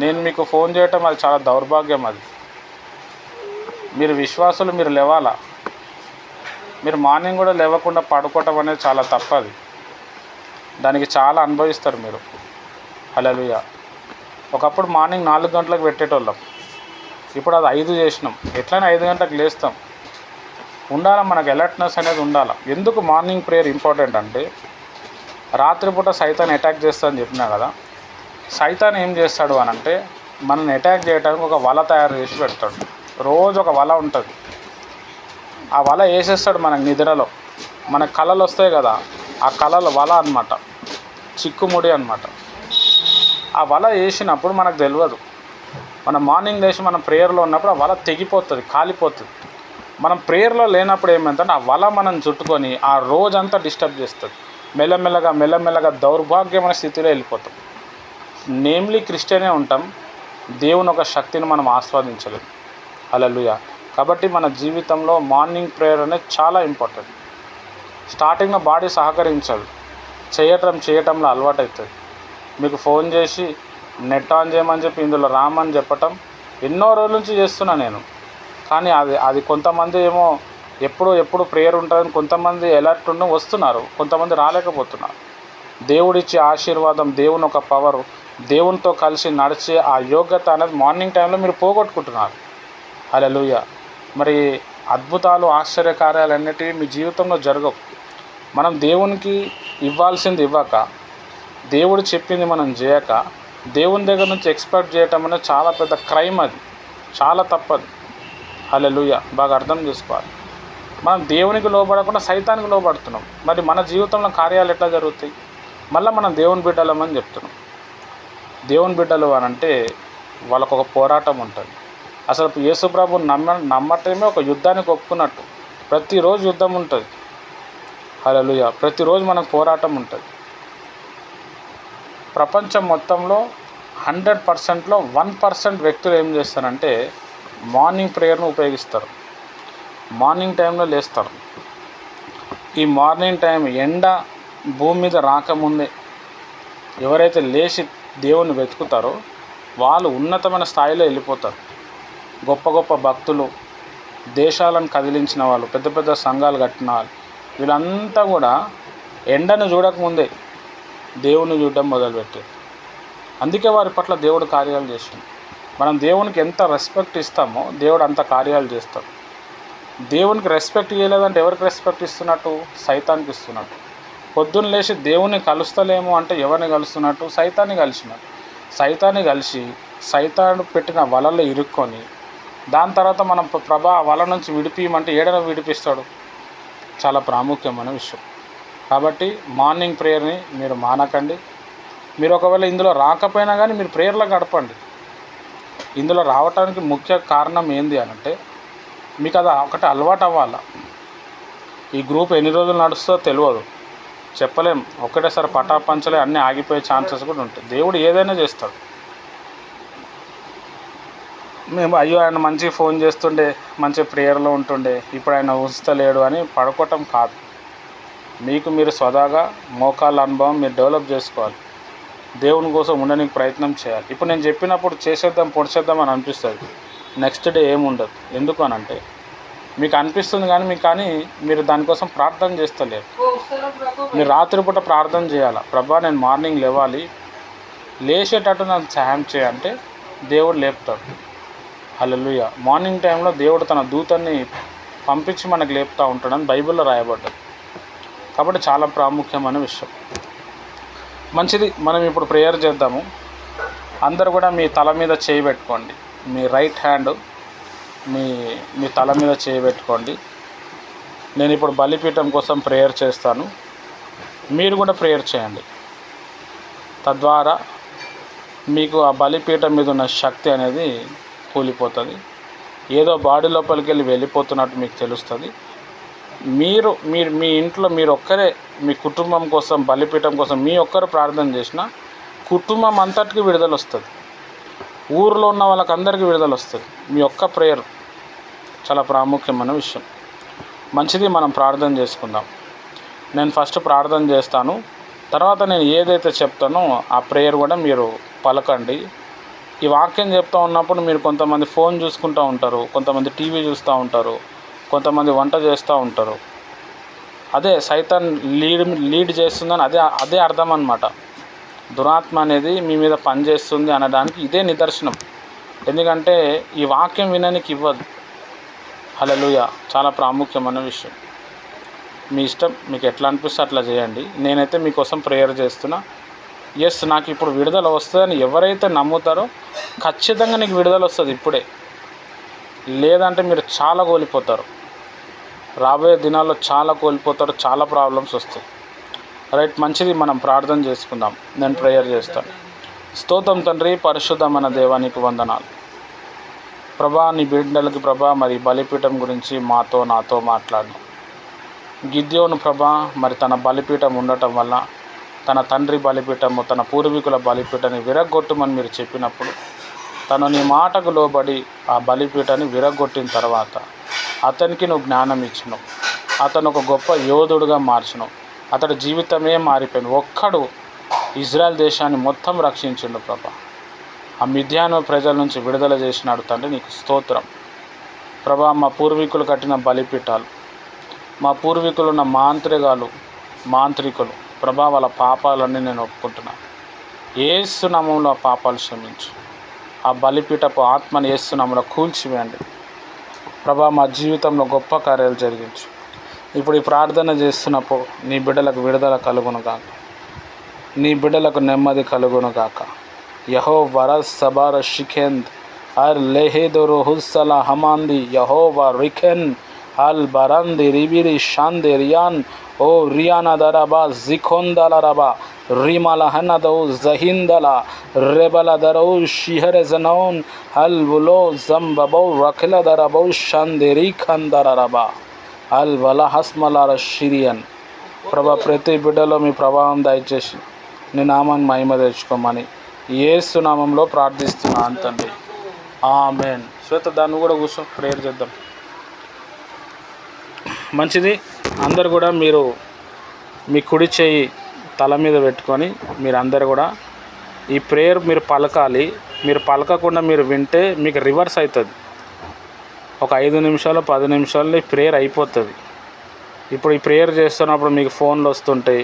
నేను మీకు ఫోన్ చేయటం అది చాలా దౌర్భాగ్యం. అది మీరు విశ్వాసులు, మీరు లేవాలా. మీరు మార్నింగ్ కూడా లేవకుండా పడుకోవటం అనేది చాలా తప్పది. దానికి చాలా అనుభవిస్తారు మీరు. హల్లెలూయా. ఒకప్పుడు మార్నింగ్ 4 గంటలకు పెట్టేటోళ్ళం, ఇప్పుడు అది 5 చేసినాం. ఎట్లయినా 5 గంటలకు లేస్తాం. ఉండాలి, మనకు అలర్ట్నెస్ అనేది ఉండాలి. ఎందుకు మార్నింగ్ ప్రేయర్ ఇంపార్టెంట్ అంటే, రాత్రిపూట సైతాన్ అటాక్ చేస్తా అని చెప్పినా కదా. సైతాన్ ఏం చేస్తాడు అని అంటే, మనల్ని అటాక్ చేయడానికి ఒక వల తయారు చేసి పెడతాడు. రోజు ఒక వల ఉంటుంది, ఆ వల వేసేస్తాడు మనకు నిద్రలో. మనకు కళలు వస్తాయి కదా, ఆ కళల వల అన్నమాట, చిక్కుముడి అన్నమాట. ఆ వల వేసినప్పుడు మనకు తెలియదు. మనం మార్నింగ్ లేచి మనం ప్రేయర్లో ఉన్నప్పుడు ఆ వల తెగిపోతుంది, కాలిపోతుంది. మనం ప్రేయర్లో లేనప్పుడు ఏమైందంటే ఆ వల మనం చుట్టుకొని ఆ రోజంతా డిస్టర్బ్ చేస్తుంది. మెల్లమెల్లగా దౌర్భాగ్యమైన స్థితిలో వెళ్ళిపోతాం. నేమ్లీ క్రిస్టియనే ఉంటాం, దేవుని ఒక శక్తిని మనం ఆస్వాదించలేం. హల్లెలూయా. కాబట్టి మన జీవితంలో మార్నింగ్ ప్రేయర్ అనేది చాలా ఇంపార్టెంట్. స్టార్టింగ్లో బాడీ సహకరించదు, చేయటంలో అలవాటు అవుతుంది. మీకు ఫోన్ చేసి నెట్ ఆన్ చేయమని చెప్పి ఇందులో రామని చెప్పటం ఎన్నో రోజుల నుంచి చేస్తున్నా నేను. కానీ అది కొంతమంది ఏమో ఎప్పుడు ప్రేయర్ ఉంటుందని కొంతమంది అలర్ట్ ఉండి వస్తున్నారు, కొంతమంది రాలేకపోతున్నారు. దేవుడిచ్చే ఆశీర్వాదం, దేవుని ఒక పవరు, దేవునితో కలిసి నడిచే ఆ యోగ్యత అనేది మార్నింగ్ టైంలో మీరు పోగొట్టుకుంటున్నారు. హల్లెలూయా. మరి అద్భుతాలు, ఆశ్చర్యకార్యాలు అన్నిటివి మీ జీవితంలో జరగవు. మనం దేవునికి ఇవ్వాల్సింది ఇవ్వక, దేవుడు చెప్పింది మనం చేయక, దేవుని దగ్గర నుంచి ఎక్స్పెక్ట్ చేయటం అనేది చాలా పెద్ద క్రైమ్. అది చాలా తప్పదు. హల్లెలూయా. బాగా అర్థం చేసుకోవాలి. మనం దేవునికి లోబడకుండా సైతానికి లోబడుతున్నాం. మరి మన జీవితంలో కార్యాలు ఎట్లా జరుగుతాయి? మళ్ళీ మనం దేవుని బిడ్డలమని చెప్తున్నాం. దేవుని బిడ్డలు అని అంటే వాళ్ళకు ఒక పోరాటం ఉంటుంది. అసలు యేసు ప్రభువుని నమ్మటమే ఒక యుద్ధానికి ఒప్పుకున్నట్టు. ప్రతిరోజు యుద్ధం ఉంటుంది. హల్లెలూయా. ప్రతిరోజు మనకు పోరాటం ఉంటుంది. ప్రపంచం మొత్తంలో 100%లో 1% వ్యక్తులు ఏం చేస్తారంటే మార్నింగ్ ప్రేయర్ను ఉపయోగిస్తారు. మార్నింగ్ టైంలో లేస్తారు. ఈ మార్నింగ్ టైం ఎండ భూమి మీద రాకముందే ఎవరైతే లేచి దేవుని వెతుకుతారో వాళ్ళు ఉన్నతమైన స్థాయిలో వెళ్ళిపోతారు. గొప్ప గొప్ప భక్తులు, దేశాలను కదిలించిన వాళ్ళు, పెద్ద పెద్ద సంఘాలు కట్టిన వాళ్ళు, వీళ్ళంతా కూడా ఎండను చూడకముందే దేవుని చూడడం మొదలుపెట్టారు. అందుకే వారి పట్ల దేవుడు కార్యాలు చేసింది. మనం దేవునికి ఎంత రెస్పెక్ట్ ఇస్తామో దేవుడు అంత కార్యాలు చేస్తాడు. దేవునికి రెస్పెక్ట్ ఇవ్వలేదంటే ఎవరికి రెస్పెక్ట్ ఇస్తున్నట్టు? సైతానికి ఇస్తున్నట్టు. పొద్దున్న లేచి దేవుని కలుస్తలేము అంటే ఎవరిని కలుస్తున్నట్టు? సైతాన్ని కలిసినట్టు. సైతాన్ని కలిసి సైతాను పెట్టిన వలలో ఇరుక్కొని దాని తర్వాత మనం ప్రభా వల నుంచి విడిపియమంటే ఏడన విడిపిస్తాడు. చాలా ప్రాముఖ్యమైన విషయం. కాబట్టి మార్నింగ్ ప్రేయర్ని మీరు మానకండి. మీరు ఒకవేళ ఇందులో రాకపోయినా కానీ మీరు ప్రేయర్లో గడపండి. ఇందులో రావటానికి ముఖ్య కారణం ఏంది అనంటే మీకు అది ఒకటి అలవాటు అవ్వాలి. ఈ గ్రూప్ ఎన్ని రోజులు నడుస్తుందో తెలియదు, చెప్పలేం. ఒకటేసారి పటాపంచలే అన్నీ ఆగిపోయే ఛాన్సెస్ కూడా ఉంటాయి. దేవుడు ఏదైనా చేస్తాడు. మేము అయ్యో ఆయన మంచిగా ఫోన్ చేస్తుండే, మంచి ప్రేయర్లో ఉంటుండే, ఇప్పుడు ఆయన ఉంచలేడు అని పడుకోవటం కాదు. మీకు మీరు స్వదాగా మోకాళ్ళ అనుభవం మీరు డెవలప్ చేసుకోవాలి. దేవుని కోసం ఉండడానికి ప్రయత్నం చేయాలి. ఇప్పుడు నేను చెప్పినప్పుడు చేసేద్దాం పొడిచేద్దాం అని అనిపిస్తుంది, నెక్స్ట్ డే ఏముండదు. ఎందుకు అనంటే మీకు అనిపిస్తుంది కానీ మీరు దానికోసం ప్రార్థన చేస్తలేరు. మీరు రాత్రిపూట ప్రార్థన చేయాలి. ప్రభా నేను మార్నింగ్ లేవాలి, లేచేటట్టు నాకు సహాయం చేయంటే దేవుడు లేపుతాడు. హల్లెలూయా. మార్నింగ్ టైంలో దేవుడు తన దూతని పంపించి మనకు లేపుతూ ఉంటాడని బైబిల్లో రాయబడ్డది. కాబట్టి చాలా ప్రాముఖ్యమైన విషయం. మంచిది, మనం ఇప్పుడు ప్రేయర్ చేద్దాము. అందరూ కూడా మీ తల మీద చేయి పెట్టుకోండి. మీ రైట్ హ్యాండ్ మీ తల మీద చేయి పెట్టుకోండి. నేను ఇప్పుడు బలిపీఠం కోసం ప్రేయర్ చేస్తాను, మీరు కూడా ప్రేయర్ చేయండి. తద్వారా మీకు ఆ బలిపీఠం మీద ఉన్న శక్తి అనేది కూలిపోతుంది. ఏదో బాడీ లోపలికి వెళ్ళిపోతున్నట్టు మీకు తెలుస్తుంది. మీరు మీ ఇంట్లో మీరు ఒక్కరే మీ కుటుంబం కోసం బలిపీఠం కోసం మీ ఒక్కరు ప్రార్థన చేసినా కుటుంబం అంతటికి విడుదల వస్తుంది. ఊరిలో ఉన్న వాళ్ళకందరికీ విడుదల వస్తుంది. మీ ఒక్క ప్రేయర్ చాలా ప్రాముఖ్యమైన విషయం. మంచిది, మనం ప్రార్థన చేసుకుందాం. నేను ఫస్ట్ ప్రార్థన చేస్తాను, తర్వాత నేను ఏదైతే చెప్తానో ఆ ప్రేయర్ కూడా మీరు పలకండి. ఈ వాక్యం చెప్తూ ఉన్నప్పుడు మీరు కొంతమంది ఫోన్ చూసుకుంటూ ఉంటారు, కొంతమంది టీవీ చూస్తూ ఉంటారు, కొంతమంది వంట చేస్తూ ఉంటారు. అదే సైతాన్ లీడ్ చేస్తుందని అదే అర్థం అన్నమాట. దురాత్మ అనేది మీ మీద పనిచేస్తుంది అనడానికి ఇదే నిదర్శనం. ఎందుకంటే ఈ వాక్యం వినడానికి ఇవ్వదు. హల్లెలూయా. చాలా ప్రాముఖ్యమైన విషయం. మీ ఇష్టం, మీకు ఎట్లా అనిపిస్తే అట్లా చేయండి. నేనైతే మీకోసం ప్రేయర్ చేస్తున్నా. ఎస్, నాకు ఇప్పుడు విడుదల వస్తుందని ఎవరైతే నమ్ముతారో ఖచ్చితంగా నీకు విడుదల వస్తుంది ఇప్పుడే. లేదంటే మీరు చాలా కోల్పోతారు. రాబోయే దినాల్లో చాలా కోల్పోతారు, చాలా ప్రాబ్లమ్స్ వస్తాయి. రైట్, మంచిది, మనం ప్రార్థన చేసుకుందాం. నేను ప్రేయర్ చేస్తాను. స్తోత్రం తండ్రి, పరిశుద్ధమైన దేవానికి వందనాలు. ప్రభా, నీ బిడ్డలకి ప్రభా మరి బలిపీఠం గురించి నాతో మాట్లాడు. గిద్యోను ప్రభా మరి తన బలిపీఠం ఉండటం వల్ల తన తండ్రి బలిపీఠము, తన పూర్వీకుల బలిపీఠాన్ని విరగొట్టమని మీరు చెప్పినప్పుడు తను నీ మాటకు లోబడి ఆ బలిపీఠాన్ని విరగొట్టిన తర్వాత అతనికి నువ్వు జ్ఞానం ఇచ్చినావు. అతను ఒక గొప్ప యోధుడుగా మార్చినావు. అతడి జీవితమే మారిపోయింది. ఒక్కడు ఇజ్రాయెల్ దేశాన్ని మొత్తం రక్షించిండు ప్రభా. ఆ మిద్యాను ప్రజల నుంచి విడుదల చేసినాడు తండ్రి, నీకు స్తోత్రం ప్రభా. మా పూర్వీకులు కట్టిన బలిపీఠాలు, మా పూర్వీకులు ఉన్న మాంత్రికులు ప్రభా, వాళ్ళ పాపాలన్నీ నేను ఒప్పుకుంటున్నాను. యేసు నామములో ఆ పాపాలు క్షమించు. ఆ బలిపీఠపు ఆత్మని యేసు నామములో కూల్చివేయండి ప్రభా. మా జీవితంలో గొప్ప కార్యాలు జరిగించు. ఇప్పుడు ఈ ప్రార్థన చేస్తున్నప్పుడు నీ బిడ్డలకు విడుదల కలుగును గాక, నీ బిడ్డలకు నెమ్మది కలుగును గాక. యెహోవా సబార షిఖెంద్ అర్ లెహెదొరు హుస్సల హమాంది యెహోవా రిఖెన్ అల్ బరంది రిబిరి షాంది రియాన్ ఓ రియానా దరబా జిఖొందలరబా రిమలహనదౌ జహిందల రెబల దరౌ షిహరె జనౌన్ అల్ వులో జంబబౌ రఖిల దరబౌ షందిరి ఖందరబా అల్ వలహస్మలార షిరియన్. ప్రభా, ప్రతి బిడ్డలో మీ ప్రభావం దయచేసి నీ నామాన్ని మహిమ తెచ్చుకోమని యేసు నామంలో ప్రార్థిస్తున్నాను తండ్రి, ఆమేన్. శ్వేత, దాన్ని కూడా కూర్చో, ప్రేయర్ చేద్దాం. మంచిది, అందరు కూడా మీరు మీ కుడి చేయి తల మీద పెట్టుకొని మీరందరూ కూడా ఈ ప్రేయర్ మీరు పలకాలి. మీరు పలకకుండా మీరు వింటే మీకు రివర్స్ అవుతుంది. ఒక 5 నిమిషాలు 10 నిమిషాల్లో ఈ ప్రేయర్ అయిపోతుంది. ఇప్పుడు ఈ ప్రేయర్ చేస్తున్నప్పుడు మీకు ఫోన్లు వస్తుంటాయి,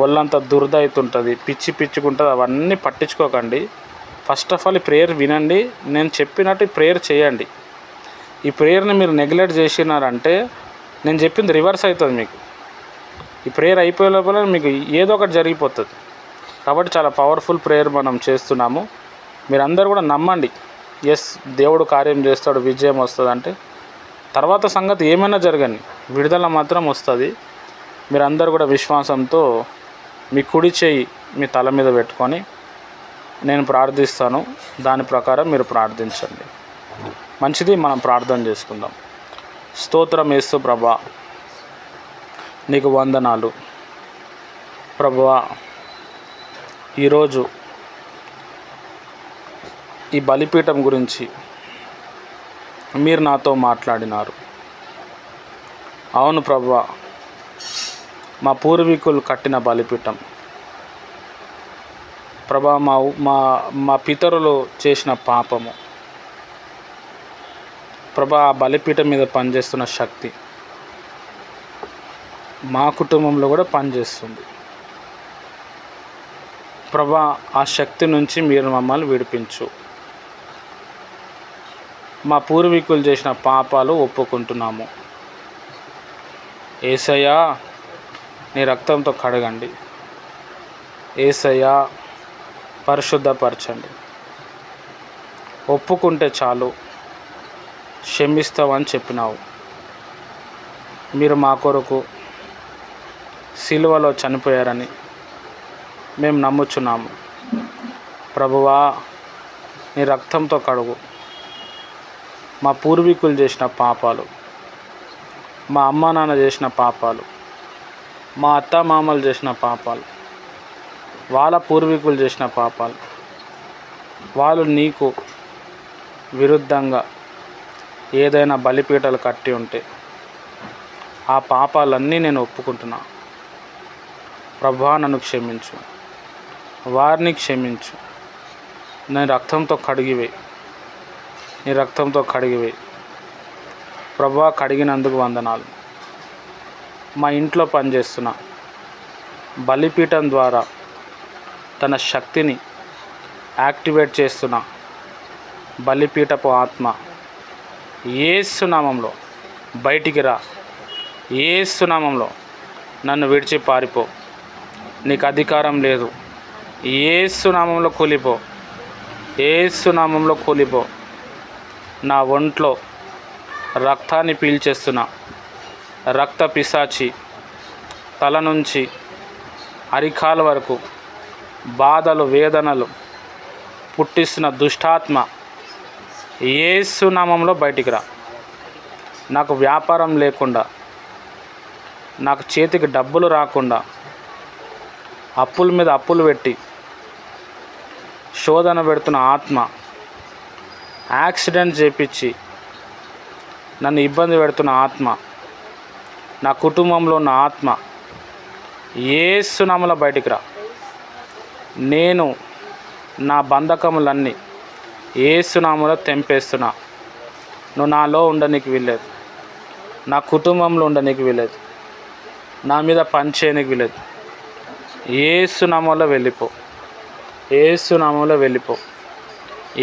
ఒళ్ళంతా దురద అవుతుంటుంది, పిచ్చికుంటుంది. అవన్నీ పట్టించుకోకండి. ఫస్ట్ ఆఫ్ ఆల్ ఈ ప్రేయర్ వినండి. నేను చెప్పినట్టు ఈ ప్రేయర్ చేయండి. ఈ ప్రేయర్ని మీరు నెగ్లెక్ట్ చేసినారంటే నేను చెప్పింది రివర్స్ అవుతుంది. మీకు ఈ ప్రేయర్ అయిపోయే లోపల మీకు ఏదో ఒకటి జరిగిపోతుంది. కాబట్టి చాలా పవర్ఫుల్ ప్రేయర్ మనం చేస్తున్నాము. మీరందరూ కూడా నమ్మండి. ఎస్, దేవుడు కార్యం చేస్తాడు, విజయం వస్తుంది. అంటే తర్వాత సంగతి ఏమైనా జరగని విడుదల మాత్రం వస్తుంది. మీరందరూ కూడా విశ్వాసంతో మీ కుడి చేయి మీ తల మీద పెట్టుకొని నేను ప్రార్థిస్తాను, దాని ప్రకారం మీరు ప్రార్థించండి. మంచిది, మనం ప్రార్థన చేసుకుందాం. స్తోత్రం యేసు ప్రభా, నీకు వందనాలు ప్రభువా. ఈరోజు ఈ బలిపీఠం గురించి మీరు నాతో మాట్లాడినారు. అవును ప్రభువా, మా పూర్వీకులు కట్టిన బలిపీఠం ప్రభా, మా పితరులు చేసిన పాపము ప్రభా, ఆ బలిపీఠం మీద పనిచేస్తున్న శక్తి మా కుటుంబంలో కూడా పనిచేస్తుంది ప్రభా. ఆ శక్తి నుంచి మీరు మమ్మల్ని విడిపించు. మా పూర్వీకులు చేసిన పాపాలు ఒప్పుకుంటున్నాము. యేసయ్యా, నీ రక్తంతో కడగండి. యేసయ్యా, పరిశుద్ధపరచండి. ఒప్పుకుంటే చాలు, క్షమిస్తావని చెప్పినావు. మీరు మా కొరకు సిలువలో చనిపోయారని మేము నమ్ముచున్నాము ప్రభువా. నీ రక్తంతో కడుగు. మా పూర్వీకులు చేసిన పాపాలు, మా అమ్మా నాన్న చేసిన పాపాలు, మా అత్త మామలు చేసిన పాపాలు వాళ్ళ పూర్వీకులు చేసిన పాపాలు, వాళ్ళు నీకు విరుద్ధంగా ఏదైనా బలిపీటలు కట్టి ఉంటే ఆ పాపాలన్నీ నేను ఒప్పుకుంటున్నా. ప్రభువా నన్ను క్షమించు, వారిని క్షమించు, నీ రక్తంతో కడిగివేయి, నీ రక్తంతో కడిగివేయి. ప్రభువా కడిగినందుకు వందనాలు. మా ఇంట్లో పనిచేస్తున్న బలిపీఠం ద్వారా తన శక్తిని యాక్టివేట్ చేస్తున్న బలిపీఠపు ఆత్మ యేసు నామంలో బయటికి రా. యేసు నామంలో నన్ను విడిచి పారిపో, నీకు అధికారం లేదు. యేసు నామంలో కూలిపో, యేసు నామంలో కూలిపో. నా ఒంట్లో రక్తాన్ని పీల్చేస్తున్నా రక్త పిశాచి తల నుంచి అరికాల వరకు బాధలు వేదనలు పుట్టిస్తున్న దుష్టాత్మ యేసు నామంలో బయటికి రా. నాకు వ్యాపారం లేకుండా, నాకు చేతికి డబ్బులు రాకుండా, అప్పుల మీద అప్పులు పెట్టి శోధన పెడుతున్న ఆత్మ, యాక్సిడెంట్ చేపించి నన్ను ఇబ్బంది పెడుతున్న ఆత్మ, నా కుటుంబంలో ఉన్న ఆత్మ యేసు నామములో బయటికి రా. నేను నా బంధకములన్నీ యేసు నామములో తెంపేస్తున్నా. నువ్వు నాలో ఉండనీకి వీల్లేదు, నా కుటుంబంలో ఉండనీకి వీల్లేదు, నా మీద పనిచేయనీకి వీల్లేదు. యేసు నామములో వెళ్ళిపో, యేసు నామములో వెళ్ళిపో,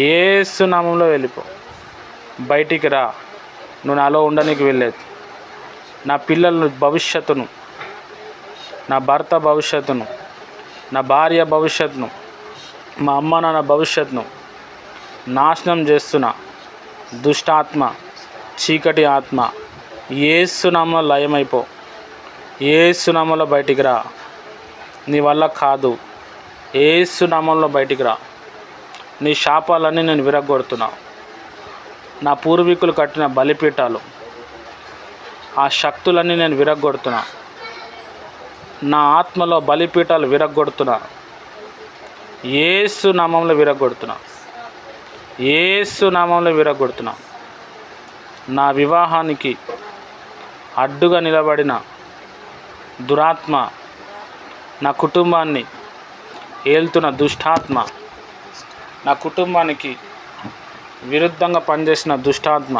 యేసు నామములో వెళ్ళిపో. బయటికి రా. నువ్వు నాలో ఉండనీకి వీల్లేదు. నా పిల్లల భవిష్యత్తును, నా భర్త భవిష్యత్తును, నా భార్య భవిష్యత్తును, మా అమ్మ నాన్న భవిష్యత్తును నాశనం చేస్తున్న దుష్టాత్మ, చీకటి ఆత్మ యేసు నామములో లయమైపో, యేసు నామములో బయటికి రా. నీ వల్ల కాదు, యేసు నామములో బయటికి రా. నీ శాపాలన్నీ నేను విరగొడుతున్నా. నా పూర్వీకులు కట్టిన బలిపీఠాలు, ఆ శక్తులన్నీ నేను విరగొడుతున్నా. నా ఆత్మలో బలిపీఠాలు విరగొడుతున్నా. యేసు నామములో విరగొడుతున్నా, యేసు నామములో విరగొడుతున్నా. నా వివాహానికి అడ్డుగా నిలబడిన దురాత్మ, నా కుటుంబాన్ని ఏల్తున్న దుష్టాత్మ, నా కుటుంబానికి విరుద్ధంగా పనిచేసిన దుష్టాత్మ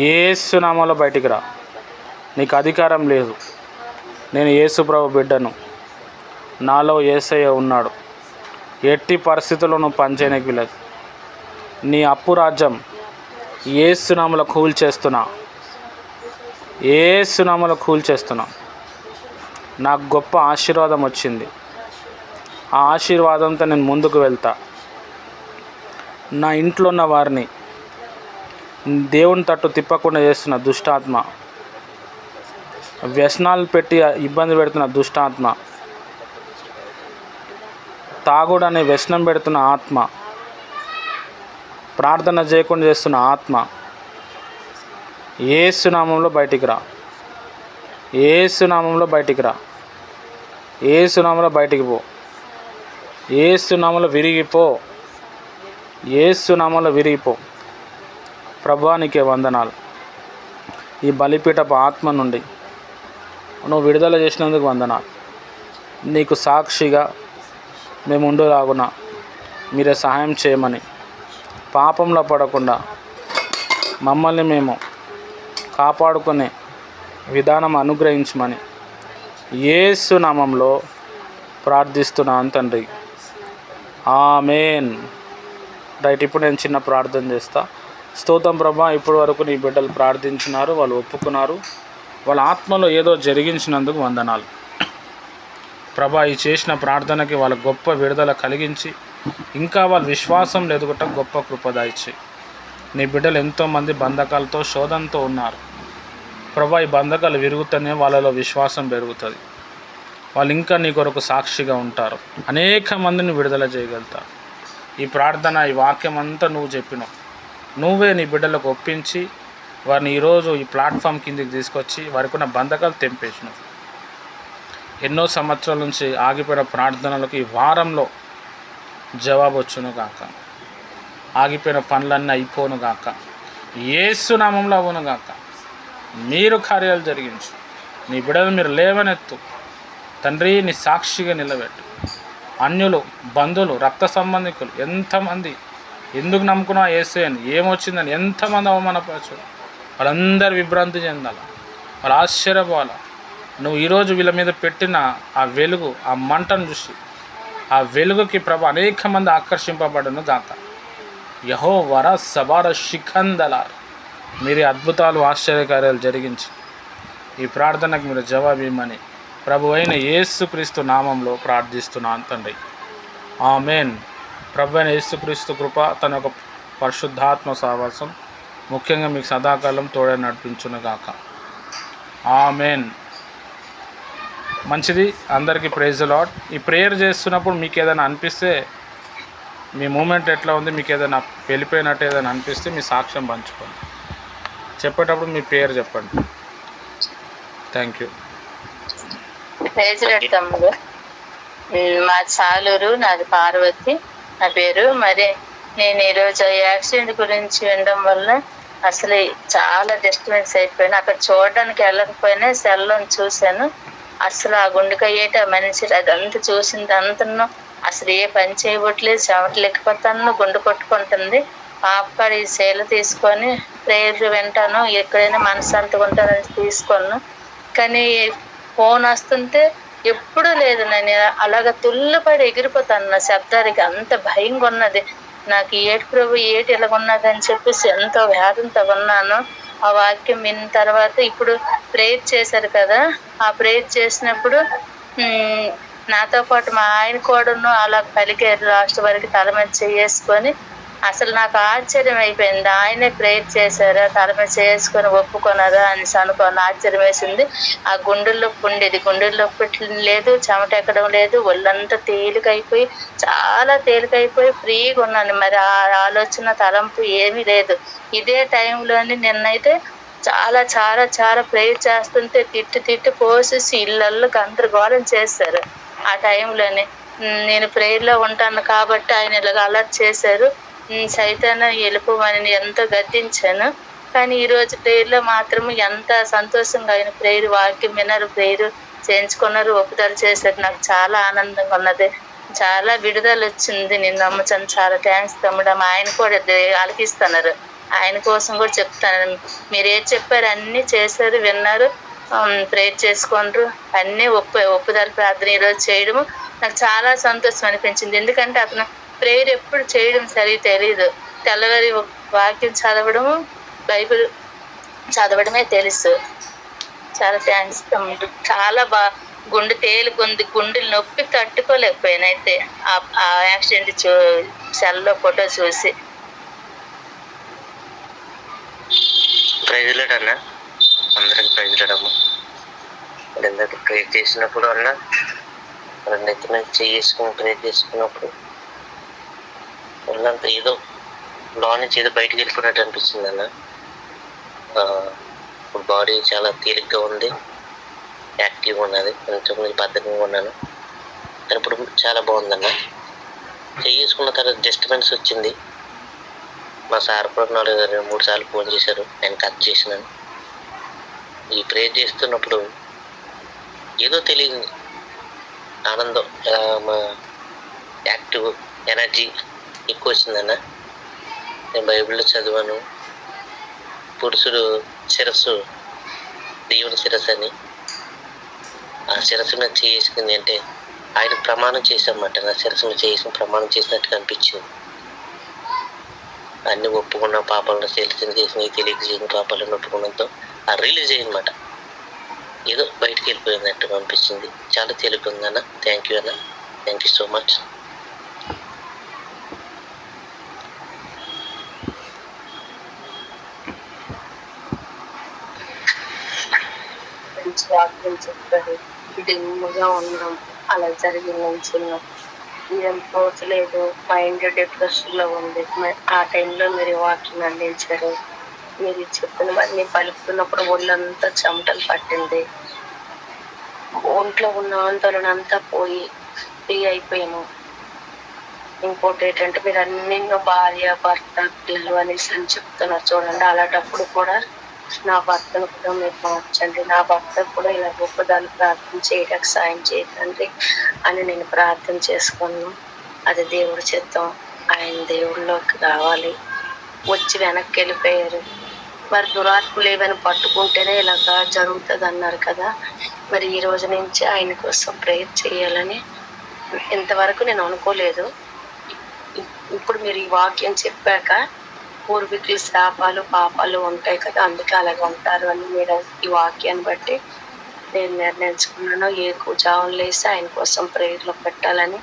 యేసు నామములో బయటికి రా. నీకు అధికారం లేదు. నేను యేసు ప్రభు బిడ్డను, నాలో యేసయ్య ఉన్నాడు. ఎట్టి పరిస్థితుల్లోనూ పనిచేయనీకి వీలేదు. నీ అప్పు రాజ్యం యేసు నామములో కూల్చేస్తున్నా, యేసు నామములో కూల్చేస్తున్నా. నాకు గొప్ప ఆశీర్వాదం వచ్చింది. ఆ ఆశీర్వాదంతో నేను ముందుకు వెళ్తా. నా ఇంట్లో ఉన్న వారిని దేవుని తట్టు తిప్పకుండా చేస్తున్న దుష్టాత్మ, వ్యసనాలు పెట్టి ఇబ్బంది పెడుతున్న దుష్టాత్మ, తాగుడు అనే వ్యసనం పెడుతున్న ఆత్మ, ప్రార్థన చేయకుండా చేస్తున్న ఆత్మ యేసు నామములో బయటికి రా. యేసు నామములో బయటికి రా. యేసు నామములో బయటికి పో. యేసు నామములో విరిగిపో. యేసు నామములో విరిగిపో. ప్రభువా నీకే వందనాలు. ఈ బలిపీఠపు ఆత్మ నుండి నువ్వు విడుదల చేసినందుకు వందనాలు. నీకు సాక్షిగా మేము ఉండులాగున మీరే సహాయం చేయమని, పాపంలో పడకుండా మమ్మల్ని మేము కాపాడుకునే విధానం అనుగ్రహించమని యేసు నామంలో ప్రార్థిస్తున్నాను తండ్రి. ఆమేన్. రైట్, ఇప్పుడు నేను చిన్న ప్రార్థన చేస్తా. స్తోత్రం ప్రభా, ఇప్పటి వరకు నీ బిడ్డలు ప్రార్థించినారు, వాళ్ళు ఒప్పుకున్నారు, వాళ్ళ ఆత్మలో ఏదో జరిగించినందుకు వందనాలు ప్రభా. ఈ చేసిన ప్రార్థనకి వాళ్ళ గొప్ప విడుదల కలిగించి ఇంకా వాళ్ళ విశ్వాసం ఎదుగుట గొప్ప కృపదాయిచ్చి. నీ బిడ్డలు ఎంతోమంది బంధకాలతో శోధనతో ఉన్నారు ప్రభా. ఈ బంధకాలు విరుగుతూనే వాళ్ళలో విశ్వాసం పెరుగుతుంది. వాళ్ళు ఇంకా నీ కొరకు సాక్షిగా ఉంటారు. అనేక మందిని విడుదల చేయగలుగుతారు. ఈ ప్రార్థన, ఈ వాక్యం అంతా నువ్వు చెప్పినావు. నువ్వే నీ బిడ్డలకు ఒప్పించి వారిని ఈరోజు ఈ ప్లాట్ఫామ్ కిందికి తీసుకొచ్చి వారికి ఉన్న బంధకాలు తెంపేసినావు. ఎన్నో సంవత్సరాల నుంచి ఆగిపోయిన ప్రార్థనలకు ఈ వారంలో జవాబు వచ్చును గాక. ఆగిపోయిన పనులన్నీ అయిపోను గాక. యేసు నామంలో అవును గాక. మీరు కార్యాలు జరిగించు. నీ బిడ్డలు మీరు లేవనెత్తు తండ్రి, నీ సాక్షిగా నిలబెట్టు. అన్యులు, బంధువులు, రక్త సంబంధికులు ఎంతమంది ఎందుకు నమ్ముకున్నా యేసయ్యని, ఏమొచ్చిందని ఎంతమంది అవమానపరచు, వాళ్ళందరూ విభ్రాంతి చెందాలి, వాళ్ళు ఆశ్చర్యపోవాలి. నువ్వు ఈరోజు వీళ్ళ మీద పెట్టిన ఆ వెలుగు, ఆ మంటను చూసి ఆ వెలుగుకి ప్రభు అనేక మంది ఆకర్షింపబడును గాక. యెహోవా సబార శిఖందలార్, మీరు అద్భుతాలు ఆశ్చర్యకార్యాలు జరిగించి ఈ ప్రార్థనకు మీరు జవాబు ఇవ్వమని ప్రభు అయిన యేసుక్రీస్తు నామంలో ప్రార్థిస్తున్నాను తండ్రి. ఆమెన్. ప్రభు అయిన యేసుక్రీస్తు కృప, తన యొక్క పరిశుద్ధాత్మ సహవాసం ముఖ్యంగా మీకు సదాకాలం తోడే నడిపించును గాక. ఆమెన్. మంచిది. అందరికీ ప్రైజ్ ది లార్డ్. ఈ ప్రేయర్ చేస్తున్నప్పుడు మీకు ఏదైనా అనిపిస్తే, మీ మూమెంట్ ఎట్లా ఉంది, మీకు ఏదైనా వెళ్ళిపోయినట్టు ఏదైనా అనిపిస్తే మీ సాక్ష్యం పంచుకోండి. చెప్పేటప్పుడు మీ పేరు చెప్పండి. Thank you. తమ్ముడు, మా సాలూరు, నాది పార్వతి నా పేరు. మరి నేను ఈరోజు యాక్సిడెంట్ గురించి వినడం వల్ల అసలు చాలా డిస్టర్బెన్స్ అయిపోయాను. అక్కడ చూడడానికి వెళ్ళకపోయినా సెల్లో చూశాను. అసలు ఆ గుండెకయ్యేట మనిషి అదంతా చూసింది అంతను అసలు ఏ పని చేయబట్లేదు, చెమటలు ఎక్కిపోతాను, గుండె కొట్టుకుంటుంది. పాపకాడ ఈ శైలు తీసుకొని ప్రేయర్ వింటాను, ఎక్కడైనా మనశ్శాంతిగా ఉంటానని తీసుకున్నాను. కానీ ఫోన్ వస్తుంటే ఎప్పుడూ లేదు, నేను అలాగ తుల్లుపడి ఎగిరిపోతాను. నా శబ్దానికి అంత భయంగా ఉన్నది నాకు. ఏటి ప్రభు ఏటి ఇలాగున్నదని చెప్పేసి ఎంతో వేదంతో ఉన్నాను. ఆ వాక్యం విన్న తర్వాత ఇప్పుడు ప్రేయర్ చేశారు కదా, ఆ ప్రేయర్ చేసినప్పుడు నాతో పాటు మా ఆయన కూడాను అలా పలికారు లాస్ట్ వరకు తల మీద చేసుకొని. అసలు నాకు ఆశ్చర్యం అయిపోయింది. ఆయనే ప్రేయర్ చేశారా, తల మీద చేసుకొని ఒప్పుకున్నారా అని అనుకోని ఆశ్చర్యం వేసింది. ఆ గుండెల్లో ఉండేది, గుండెల్లో లేదు, చెమట ఎక్కడం లేదు, ఒళ్ళంతా తేలికైపోయి చాలా తేలికైపోయి ఫ్రీగా ఉన్నాను. మరి ఆ ఆలోచన తలంపు ఏమీ లేదు. ఇదే టైంలోని నిన్నైతే చాలా చాలా చాలా ప్రేయర్ చేస్తుంటే తిట్టి పోసేసి ఇళ్ళల్లో గందరగోళం చేశారు. ఆ టైంలోనే నేను ప్రేయర్లో ఉంటాను కాబట్టి ఆయన ఇలాగ అలర్ట్ చేశారు. సైతాన్ని వెళ్ళిపోమని ఎంతో గద్దించాను. కానీ ఈరోజు ప్రేయర్లో మాత్రం ఎంత సంతోషంగా ఆయన ప్రేయర్ వాక్యం విన్నారు, ప్రేయర్ చేయించుకున్నారు, ఒప్పుదల చేశారు. నాకు చాలా ఆనందంగా ఉన్నది, చాలా విడుదల వచ్చింది. నేను నమ్ముతాను. చాలా థ్యాంక్స్ తమ్ముడు. మా ఆయన కూడా ఆలకిస్తున్నారు. ఆయన కోసం కూడా చెప్తాను. మీరు ఏది చెప్పారు అన్నీ చేశారు, విన్నారు, ప్రేయర్ చేసుకుంటారు. అన్నీ ఒప్పుదల ప్రార్థన ఈరోజు చేయడము నాకు చాలా సంతోషం అనిపించింది. ఎందుకంటే అతను ప్రేయర్ ఎప్పుడు చేయడం సరిగ్గా తెలీదు. తెల్లవారి వాక్యం చదవడము, బైబిల్ చదవడమే తెలుసు. చాలా థ్యాంక్స్ తమ్ముడు. చాలా గుండె తేలికుంది, గుండెలు నొప్పి తట్టుకోలేకపోయాను అయితే ఆ యాక్సిడెంట్ సెల్లో ఫోటో చూసి. ప్రైజ్లాడ్ అన్న, అందరికి ప్రైజ్లాడమ్మ. ఇందాక ప్రేర్ చేసినప్పుడు అన్న రెండైతే మీద చేసుకుని ప్రేర్ చేసుకున్నప్పుడు వాళ్ళంతా ఏదో లో నుంచి ఏదో బయటకు వెళ్ళిపోయినట్టు అనిపిస్తుంది అన్న. ఇప్పుడు బాడీ చాలా తేలిగ్గా ఉంది, యాక్టివ్గా ఉన్నది. కొంచెం బద్ధకంగా ఉన్నాను, కానీ ఇప్పుడు చాలా బాగుందన్న. చేసుకున్న తర్వాత డిస్టర్బెన్స్ వచ్చింది. మా సార్ కూడా 3 సార్లు ఫోన్ చేశారు, నేను కట్ చేసినాను. ఈ ప్రేయర్ చేస్తున్నప్పుడు ఏదో తెలియదు ఆనందం, మా యాక్టివ్ ఎనర్జీ ఎక్కువ వచ్చిందన్న. నేను బైబిల్లో చదివాను, పురుషుడు శిరస్సు దేవుని శిరస్సు అని. ఆ శిరస్సు మీద చేసుకుంది అంటే ఆయన ప్రమాణం చేశామన్నమాట. నా శిరస్సు మీద చేసుకుని ప్రమాణం చేసినట్టుగా అనిపించింది. అన్ని ఒప్పుకున్న పాపాలను తెలిసిన చేసిన తెలియక చేసిన పాపాలను ఒప్పుకోవడంతో ఆ రిలీజ్ అయ్యనమాట. ఏదో బయటికి వెళ్ళిపోయినట్టు అనిపించింది. చాలా తేలిక ఉందన్న. థ్యాంక్ యూ అన్న, థ్యాంక్ యూ సో మచ్. వాక్యం చెప్పారు, దిమ్ముగా ఉన్నాం, అలా జరిగింది. ఏం తోచలేదు, మైండ్ డిప్రెషన్లో ఉంది. ఆ టైంలో మీరు వాక్యం అందించారు. మీరు చెప్పినవన్నీ పలుకుతున్నప్పుడు ఒళ్ళంతా చెమటలు పట్టింది. ఒంట్లో ఉన్న ఆందోళన అంతా పోయి ఫ్రీ అయిపోయాము. ఇంకోటి ఏంటంటే మీరు అన్నిన్నో భార్య భర్త పిల్లలు అనేసి అని చెప్తున్నారు చూడండి. అలాంటప్పుడు కూడా నా భర్తను కూడా మీరు మార్చండి, నా భర్త కూడా ఇలా గొప్పదాన్ని ప్రార్థన చేయడానికి సాయం చేయకండి అని నేను ప్రార్థన చేసుకున్నాను. అది దేవుడి చిత్తం. ఆయన దేవుళ్ళలోకి రావాలి. వచ్చి వెనక్కి వెళ్ళిపోయారు. మరి దురాత్మలు ఏమైనా పట్టుకుంటేనే ఇలాగా జరుగుతుంది అన్నారు కదా. మరి ఈ రోజు నుంచి ఆయన కోసం ప్రేయర్ చేయాలని ఇంతవరకు నేను అనుకోలేదు. ఇప్పుడు మీరు ఈ వాక్యం చెప్పాక పూర్వీకుల శాపాలు పాపాలు ఉంటాయి కదా, అందుకే అలాగే ఉంటారు అని మీరు ఈ వాక్యాన్ని బట్టి నేను నిర్ణయించుకున్నాను. ఏ జావం లేసి ఆయన కోసం ప్రేయర్లో పెట్టాలని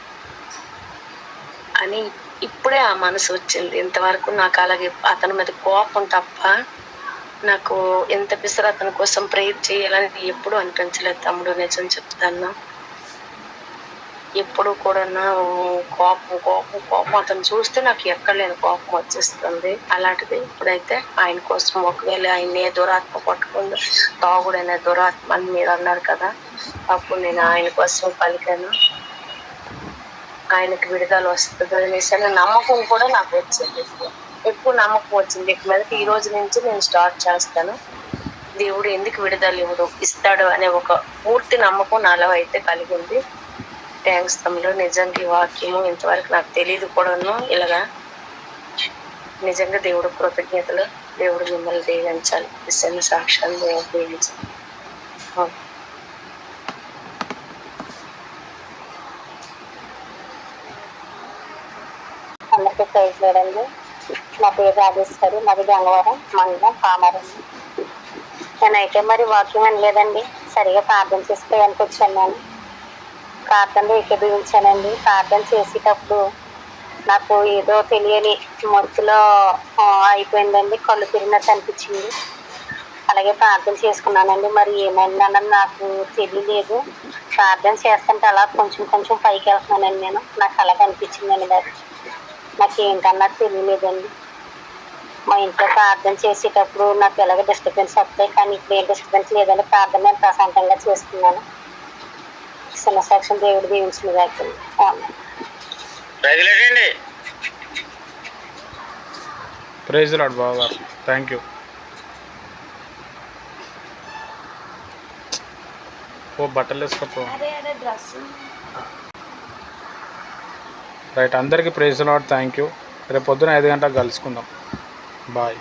అని ఇప్పుడే ఆ మనసు వచ్చింది. ఇంతవరకు నాకు అలాగే అతని మీద కోపం తప్ప నాకు ఎంత పిసరు అతని కోసం ప్రేయర్ చేయాలని ఎప్పుడు అనిపించలేదు తమ్ముడు. నిజం చెప్తాను, ఎప్పుడు కూడా కోపం కోపం కోపం అతను చూస్తే నాకు ఎక్కడ లేని కోపం వచ్చేస్తుంది. అలాంటిది ఇప్పుడైతే ఆయన కోసం, ఒకవేళ ఆయన ఏ దురాత్మ పట్టుకుందో, తాగుడైన దురాత్మ అని మీరు అన్నారు కదా, అప్పుడు నేను ఆయన కోసం పలికాను. ఆయనకు విడుదల వస్తుంది అనేసి నమ్మకం కూడా నాకు వచ్చింది. ఎక్కువ నమ్మకం వచ్చింది. ఇక మీద ఈ రోజు నుంచి నేను స్టార్ట్ చేస్తాను. దేవుడు ఎందుకు విడుదల ఇస్తాడు అనే ఒక పూర్తి నమ్మకం నాలో అయితే కలిగింది. థ్యాంక్స్ తమ్ముడు. నిజంగా ఈ వాక్యము ఇంతవరకు నాకు తెలియదు కూడాను. ఇలాగా నిజంగా దేవుడు కృతజ్ఞతలు. దేవుడు మిమ్మల్ని దీవించాలి. ఇస్తున్న సాక్ష్యాన్ని దేవుడు దీవించాలి. అందరికీ ప్రైజ్ లేదండి. నా పేరు రాజేశ్వరి, మాది గంగవరం మండలం కామారండి. నేనైతే మరి వాక్యం అనలేదండి, సరిగా ప్రార్థన చేసుకోవడానికి వచ్చాను. నేను ప్రార్థనలో ఏకీభవించానండి. ప్రార్థన చేసేటప్పుడు నాకు ఏదో తెలియని మత్తులో అయిపోయిందండి, కళ్ళు తిరిగినట్టు అనిపించింది. అలాగే ప్రార్థన చేసుకున్నానండి. మరి ఏమైందన్నది నాకు తెలియలేదు. ప్రార్థన చేస్తుంటే అలా కొంచెం కొంచెం పైకి వెళ్తున్నానండి. నాకు అలాగే అనిపించిందండి. మరి నాకు ఏంటన్నది తెలియలేదండి. మా ఇంట్లో ప్రార్థన చేసేటప్పుడు నాకు ఎలాగ డిస్టర్బెన్స్ వస్తాయి, కానీ ఇప్పుడు ఏ డిస్టర్బెన్స్ లేదండి. ప్రార్థన నేను ప్రశాంతంగా చేసుకున్నాను. చిన్న సాక్ష్యం దేవుడు దీవించిన దాకా. ప్రైజ్ లార్డ్ బాగా. Thank you. ఓ బట్టలు వేసుకోపో. రైట్, అందరికీ ప్రైజ్ లార్డ్. Thank you. రేపు పొద్దున 5 గంటలకు కలుసుకుందాం. బాయ్.